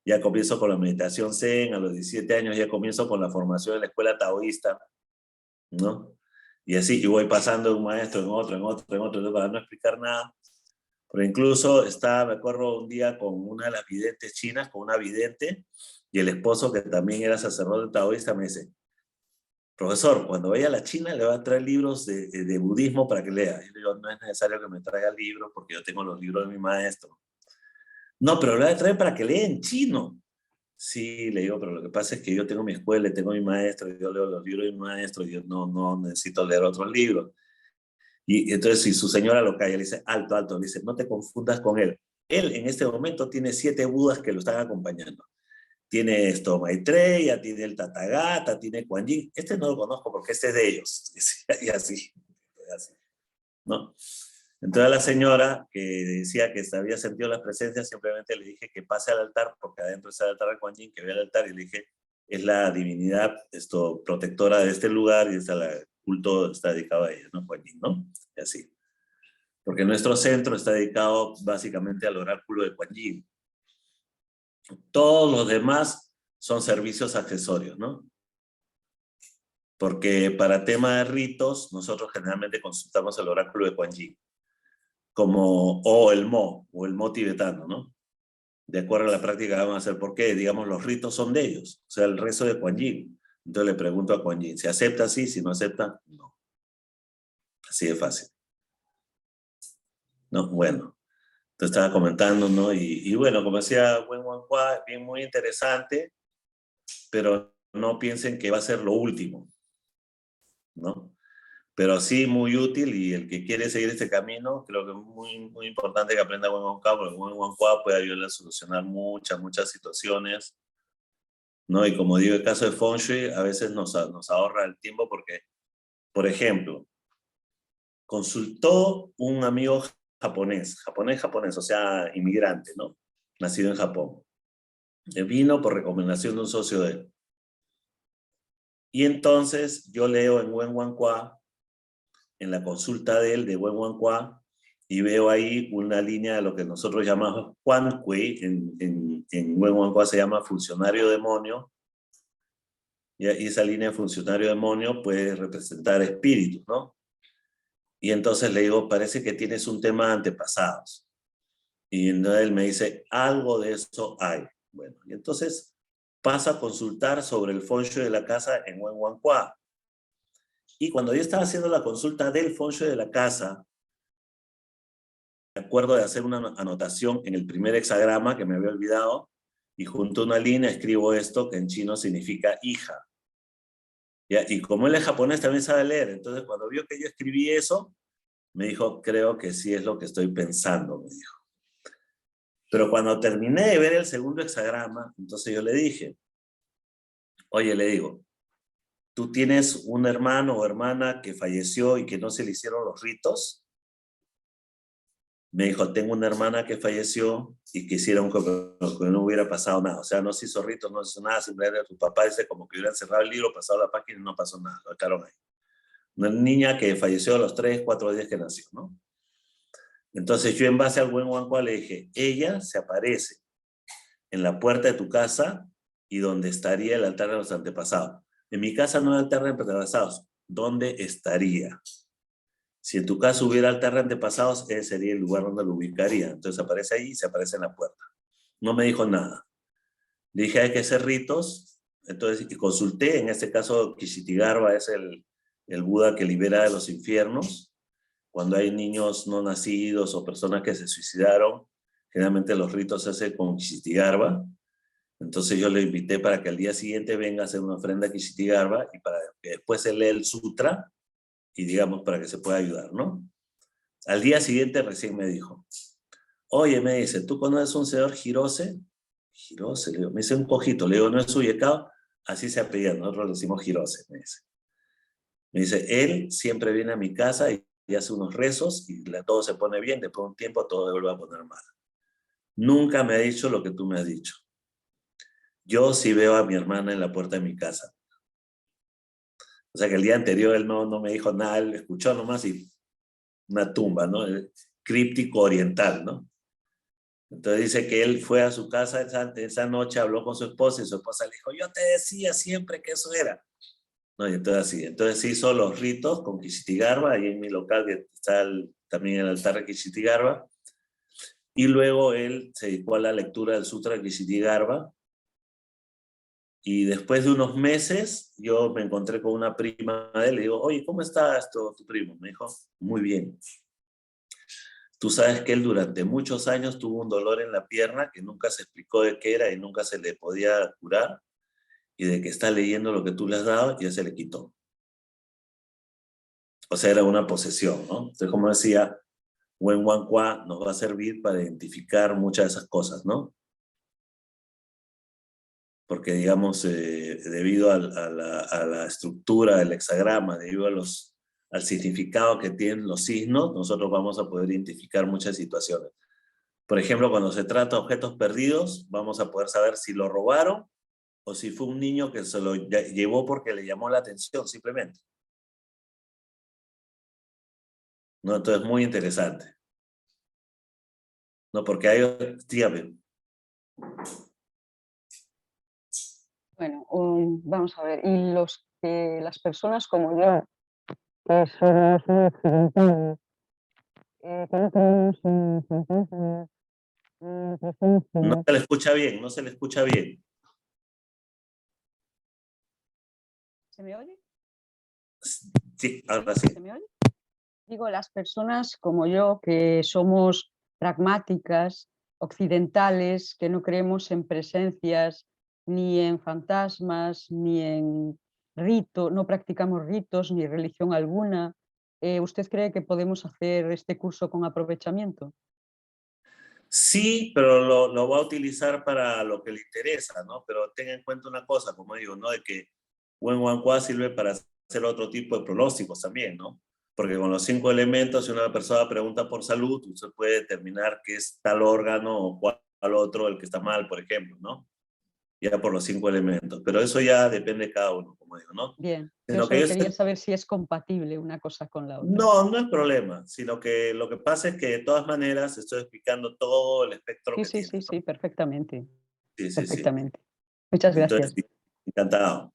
Speaker 1: ya comienzo con la meditación Zen, a los 17 años ya comienzo con la formación en la escuela taoísta, ¿no? Y así, y voy pasando de un maestro en otro, para no explicar nada. Pero incluso me acuerdo un día con una de las videntes chinas, con una vidente, y el esposo, que también era sacerdote taoísta, me dice, profesor, cuando vaya a la China le va a traer libros de budismo para que lea. Y le digo, no es necesario que me traiga libros porque yo tengo los libros de mi maestro. No, pero le voy a traer para que lea en chino. Sí, le digo, pero lo que pasa es que yo tengo mi escuela, tengo mi maestro, yo leo los libros de mi maestro, y yo no necesito leer otros libros. Y entonces si su señora lo calla, le dice, alto, alto, le dice, no te confundas con él. Él en este momento tiene 7 budas que lo están acompañando. Tiene esto Maitreya, tiene el Tathagata, tiene Kuan Yin. Este no lo conozco porque este es de ellos. Y así, ¿no? Entonces la señora que decía que se había sentido las presencias, simplemente le dije que pase al altar, porque adentro está el altar de Kuan Yin, que vea el altar, y le dije, es la divinidad protectora de este lugar, y el culto está dedicado a ella, ¿no? Kuan Yin, ¿no? Y así. Porque nuestro centro está dedicado básicamente al oráculo de Kuan Yin. Todos los demás son servicios accesorios, ¿no? Porque para tema de ritos, nosotros generalmente consultamos el oráculo de Kuan Yin, o el Mo tibetano, ¿no? De acuerdo a la práctica vamos a hacer, ¿por qué? Digamos, los ritos son de ellos, o sea, el rezo de Kuan Yin. Entonces le pregunto a Kuan Yin, ¿se acepta así? Si no acepta, no. Así de fácil. No, bueno. Te estaba comentando, ¿no? Y bueno, como decía Wenguanhua, bien muy interesante, pero no piensen que va a ser lo último, ¿no? Pero sí muy útil, y el que quiere seguir este camino, creo que es muy importante que aprenda Wenguanhua, porque Wenguanhua puede ayudarle a solucionar muchas situaciones, ¿no? Y como digo, el caso de Feng Shui a veces nos ahorra el tiempo porque, por ejemplo, consultó un amigo japonés, o sea, inmigrante, ¿no? Nacido en Japón. Vino por recomendación de un socio de él. Y entonces yo leo en Wenguanhua, en la consulta de él, de Wenguanhua, y veo ahí una línea de lo que nosotros llamamos Quan Kui, en Wenguanhua se llama funcionario demonio, y esa línea de funcionario demonio puede representar espíritus, ¿no? Y entonces le digo, parece que tienes un tema de antepasados. Y entonces él me dice, algo de eso hay. Bueno, y entonces pasa a consultar sobre el Feng Shui de la casa en Wenguanhua. Y cuando yo estaba haciendo la consulta del Feng Shui de la casa, me acuerdo de hacer una anotación en el primer hexagrama que me había olvidado, y junto a una línea escribo esto que en chino significa hija. ¿Ya? Y como él es japonés también sabe leer, entonces cuando vio que yo escribí eso, me dijo, creo que sí es lo que estoy pensando, me dijo. Pero cuando terminé de ver el segundo hexagrama, entonces yo le dije, oye, le digo, ¿tú tienes un hermano o hermana que falleció y que no se le hicieron los ritos? Me dijo, tengo una hermana que falleció y quisieron que no hubiera pasado nada. O sea, no se hizo ritos, no se hizo nada, simplemente tu papá dice como que hubieran cerrado el libro, pasado la página y no pasó nada, lo dejaron ahí. Una niña que falleció a los 3, 4 días que nació, ¿no? Entonces yo en base al Wenguanhua le dije, ella se aparece en la puerta de tu casa y donde estaría el altar de los antepasados. En mi casa no hay altar de antepasados. ¿Dónde estaría? Si en tu casa hubiera altar de antepasados, ese sería el lugar donde lo ubicaría. Entonces aparece ahí y se aparece en la puerta. No me dijo nada. Le dije, hay que hacer ritos. Entonces, y consulté, en este caso, Kishitigarba es el Buda que libera de los infiernos. Cuando hay niños no nacidos o personas que se suicidaron, generalmente los ritos se hacen con Kishitigarba. Entonces yo le invité para que al día siguiente venga a hacer una ofrenda a Kishitigarba y para que después se lea el sutra y digamos para que se pueda ayudar, ¿no? Al día siguiente recién me dijo, oye, me dice, ¿tú conoces un señor Hirose? Hirose, le digo, me dice un cojito, le digo, ¿no es Uyekao? Así se apellida, nosotros le decimos Hirose, me dice. Me dice, él siempre viene a mi casa y hace unos rezos y todo se pone bien, después de un tiempo todo se vuelve a poner mal. Nunca me ha dicho lo que tú me has dicho. Yo sí veo a mi hermana en la puerta de mi casa. O sea que el día anterior él no me dijo nada, él escuchó nomás y una tumba, ¿no? El críptico oriental, ¿no? Entonces dice que él fue a su casa esa noche, habló con su esposa y su esposa le dijo, yo te decía siempre que eso era. No, y entonces así. Entonces hizo los ritos con Kishitigarba, ahí en mi local que está también el altar de Kishitigarba. Y luego él se dedicó a la lectura del Sutra de Kishitigarba. Y después de unos meses, yo me encontré con una prima de él. Le digo, oye, ¿cómo está tu primo? Me dijo, muy bien. Tú sabes que él durante muchos años tuvo un dolor en la pierna que nunca se explicó de qué era y nunca se le podía curar. Y de que está leyendo lo que tú le has dado, ya se le quitó. O sea, era una posesión, ¿no? Entonces, como decía, Wen Wan Kwa nos va a servir para identificar muchas de esas cosas, ¿no? Porque, digamos, debido a la estructura del hexagrama, debido al significado que tienen los signos, nosotros vamos a poder identificar muchas situaciones. Por ejemplo, cuando se trata de objetos perdidos, vamos a poder saber si lo robaron o si fue un niño que se lo llevó porque le llamó la atención, simplemente. ¿No? Entonces, muy interesante. No, porque hay... Dígame.
Speaker 4: Bueno, vamos a ver, y las personas como yo, que somos muy occidentales, que no tenemos
Speaker 1: No
Speaker 4: presencia.
Speaker 1: se le escucha bien, no se le escucha bien.
Speaker 4: ¿Se me oye?
Speaker 1: Sí, ahora sí.
Speaker 4: ¿Se me oye? Digo, las personas como yo, que somos pragmáticas, occidentales, que no creemos en presencias, ni en fantasmas, ni en rito, no practicamos ritos ni religión alguna. ¿Usted cree que podemos hacer este curso con aprovechamiento?
Speaker 1: Sí, pero lo va a utilizar para lo que le interesa, ¿no? Pero tenga en cuenta una cosa, como digo, ¿no? De que Wen Wan Kwa sirve para hacer otro tipo de pronósticos también, ¿no? Porque con los 5 elementos, si una persona pregunta por salud, usted puede determinar qué es tal órgano o cuál otro el que está mal, por ejemplo, ¿no? Ya por los 5 elementos. Pero eso ya depende de cada uno, como digo, ¿no?
Speaker 4: Bien, yo
Speaker 1: Sino que
Speaker 4: solo
Speaker 1: yo
Speaker 4: quería saber si es compatible una cosa con la otra.
Speaker 1: no, no es problema, sino que lo que pasa es que de todas maneras estoy explicando todo el espectro
Speaker 4: Sí,
Speaker 1: que
Speaker 4: sí,
Speaker 1: tiene,
Speaker 4: sí,
Speaker 1: ¿no?
Speaker 4: sí, perfectamente,
Speaker 1: Sí, sí, sí.
Speaker 4: perfectamente. Muchas
Speaker 1: Entonces,
Speaker 4: gracias.
Speaker 1: sí, encantado.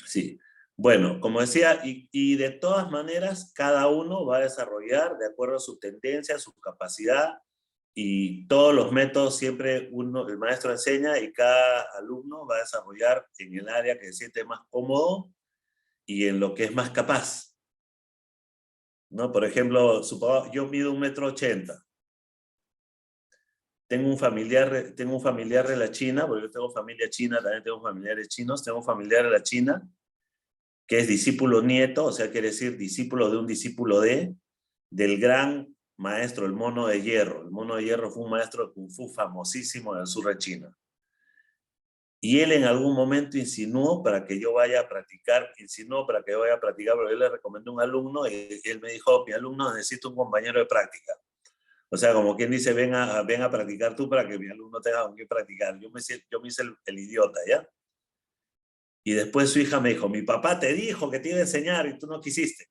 Speaker 1: Sí. Bueno, como decía, y de todas maneras, cada uno va a desarrollar de acuerdo a su tendencia, su capacidad, y todos los métodos siempre el maestro enseña y cada alumno va a desarrollar en el área que se siente más cómodo y en lo que es más capaz, ¿no? Por ejemplo, yo mido 1,80 m. Tengo un familiar de la China, porque yo tengo familia china, también tengo familiares chinos, tengo un familiar de la China que es discípulo nieto, o sea, quiere decir discípulo de un discípulo del gran maestro, el Mono de Hierro. El Mono de Hierro fue un maestro de Kung Fu famosísimo en el sur de China. Y él en algún momento insinuó para que yo vaya a practicar, porque yo le recomendé un alumno y él me dijo, mi alumno necesita un compañero de práctica. O sea, como quien dice, ven a practicar tú para que mi alumno tenga con qué practicar. Yo me hice el idiota, ¿ya? Y después su hija me dijo, mi papá te dijo que te iba a enseñar y tú no quisiste.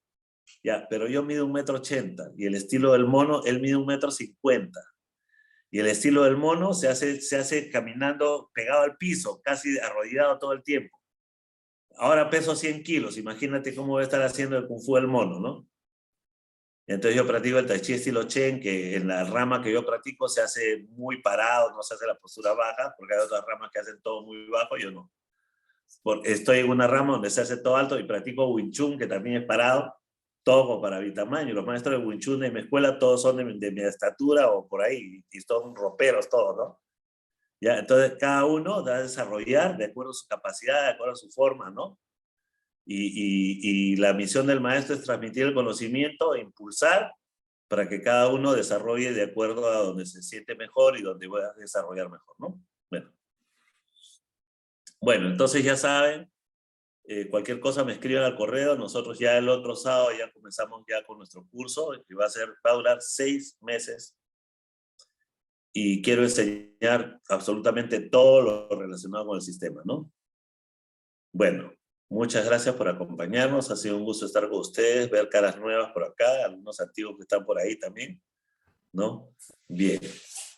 Speaker 1: Ya, pero yo mido 1,80 m y el estilo del mono, él mide 1,50 m. Y el estilo del mono se hace caminando pegado al piso, casi arrodillado todo el tiempo. ahora peso 100 kilos, imagínate cómo voy a estar haciendo el Kung Fu del mono, ¿no? Entonces yo practico el Tai Chi estilo Chen, que en la rama que yo practico se hace muy parado, no se hace la postura baja, porque hay otras ramas que hacen todo muy bajo, yo no. Estoy en una rama donde se hace todo alto y practico Wing Chun, que también es parado, todo como para mi tamaño. Los maestros de Wing Chun de mi escuela todos son de mi estatura o por ahí, y son roperos todos, ¿no? ¿Ya? Entonces cada uno va a desarrollar de acuerdo a su capacidad, de acuerdo a su forma, ¿no? Y la misión del maestro es transmitir el conocimiento e impulsar para que cada uno desarrolle de acuerdo a donde se siente mejor y donde va a desarrollar mejor, ¿no? Bueno, entonces ya saben, cualquier cosa me escriben al correo. Nosotros ya el otro sábado ya comenzamos ya con nuestro curso, que va a durar 6 meses. Y quiero enseñar absolutamente todo lo relacionado con el sistema, ¿no? Bueno, muchas gracias por acompañarnos. Ha sido un gusto estar con ustedes, ver caras nuevas por acá, algunos antiguos que están por ahí también, ¿no? Bien.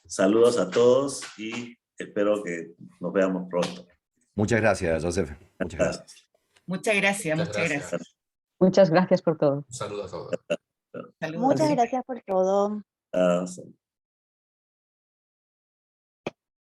Speaker 1: Saludos a todos y espero que nos veamos pronto.
Speaker 3: Muchas gracias, Joseph. Muchas gracias.
Speaker 5: Muchas gracias, muchas gracias.
Speaker 4: Muchas gracias por todo.
Speaker 6: Un saludo a todos.
Speaker 5: Saludos.
Speaker 7: Muchas gracias por todo.
Speaker 1: Hasta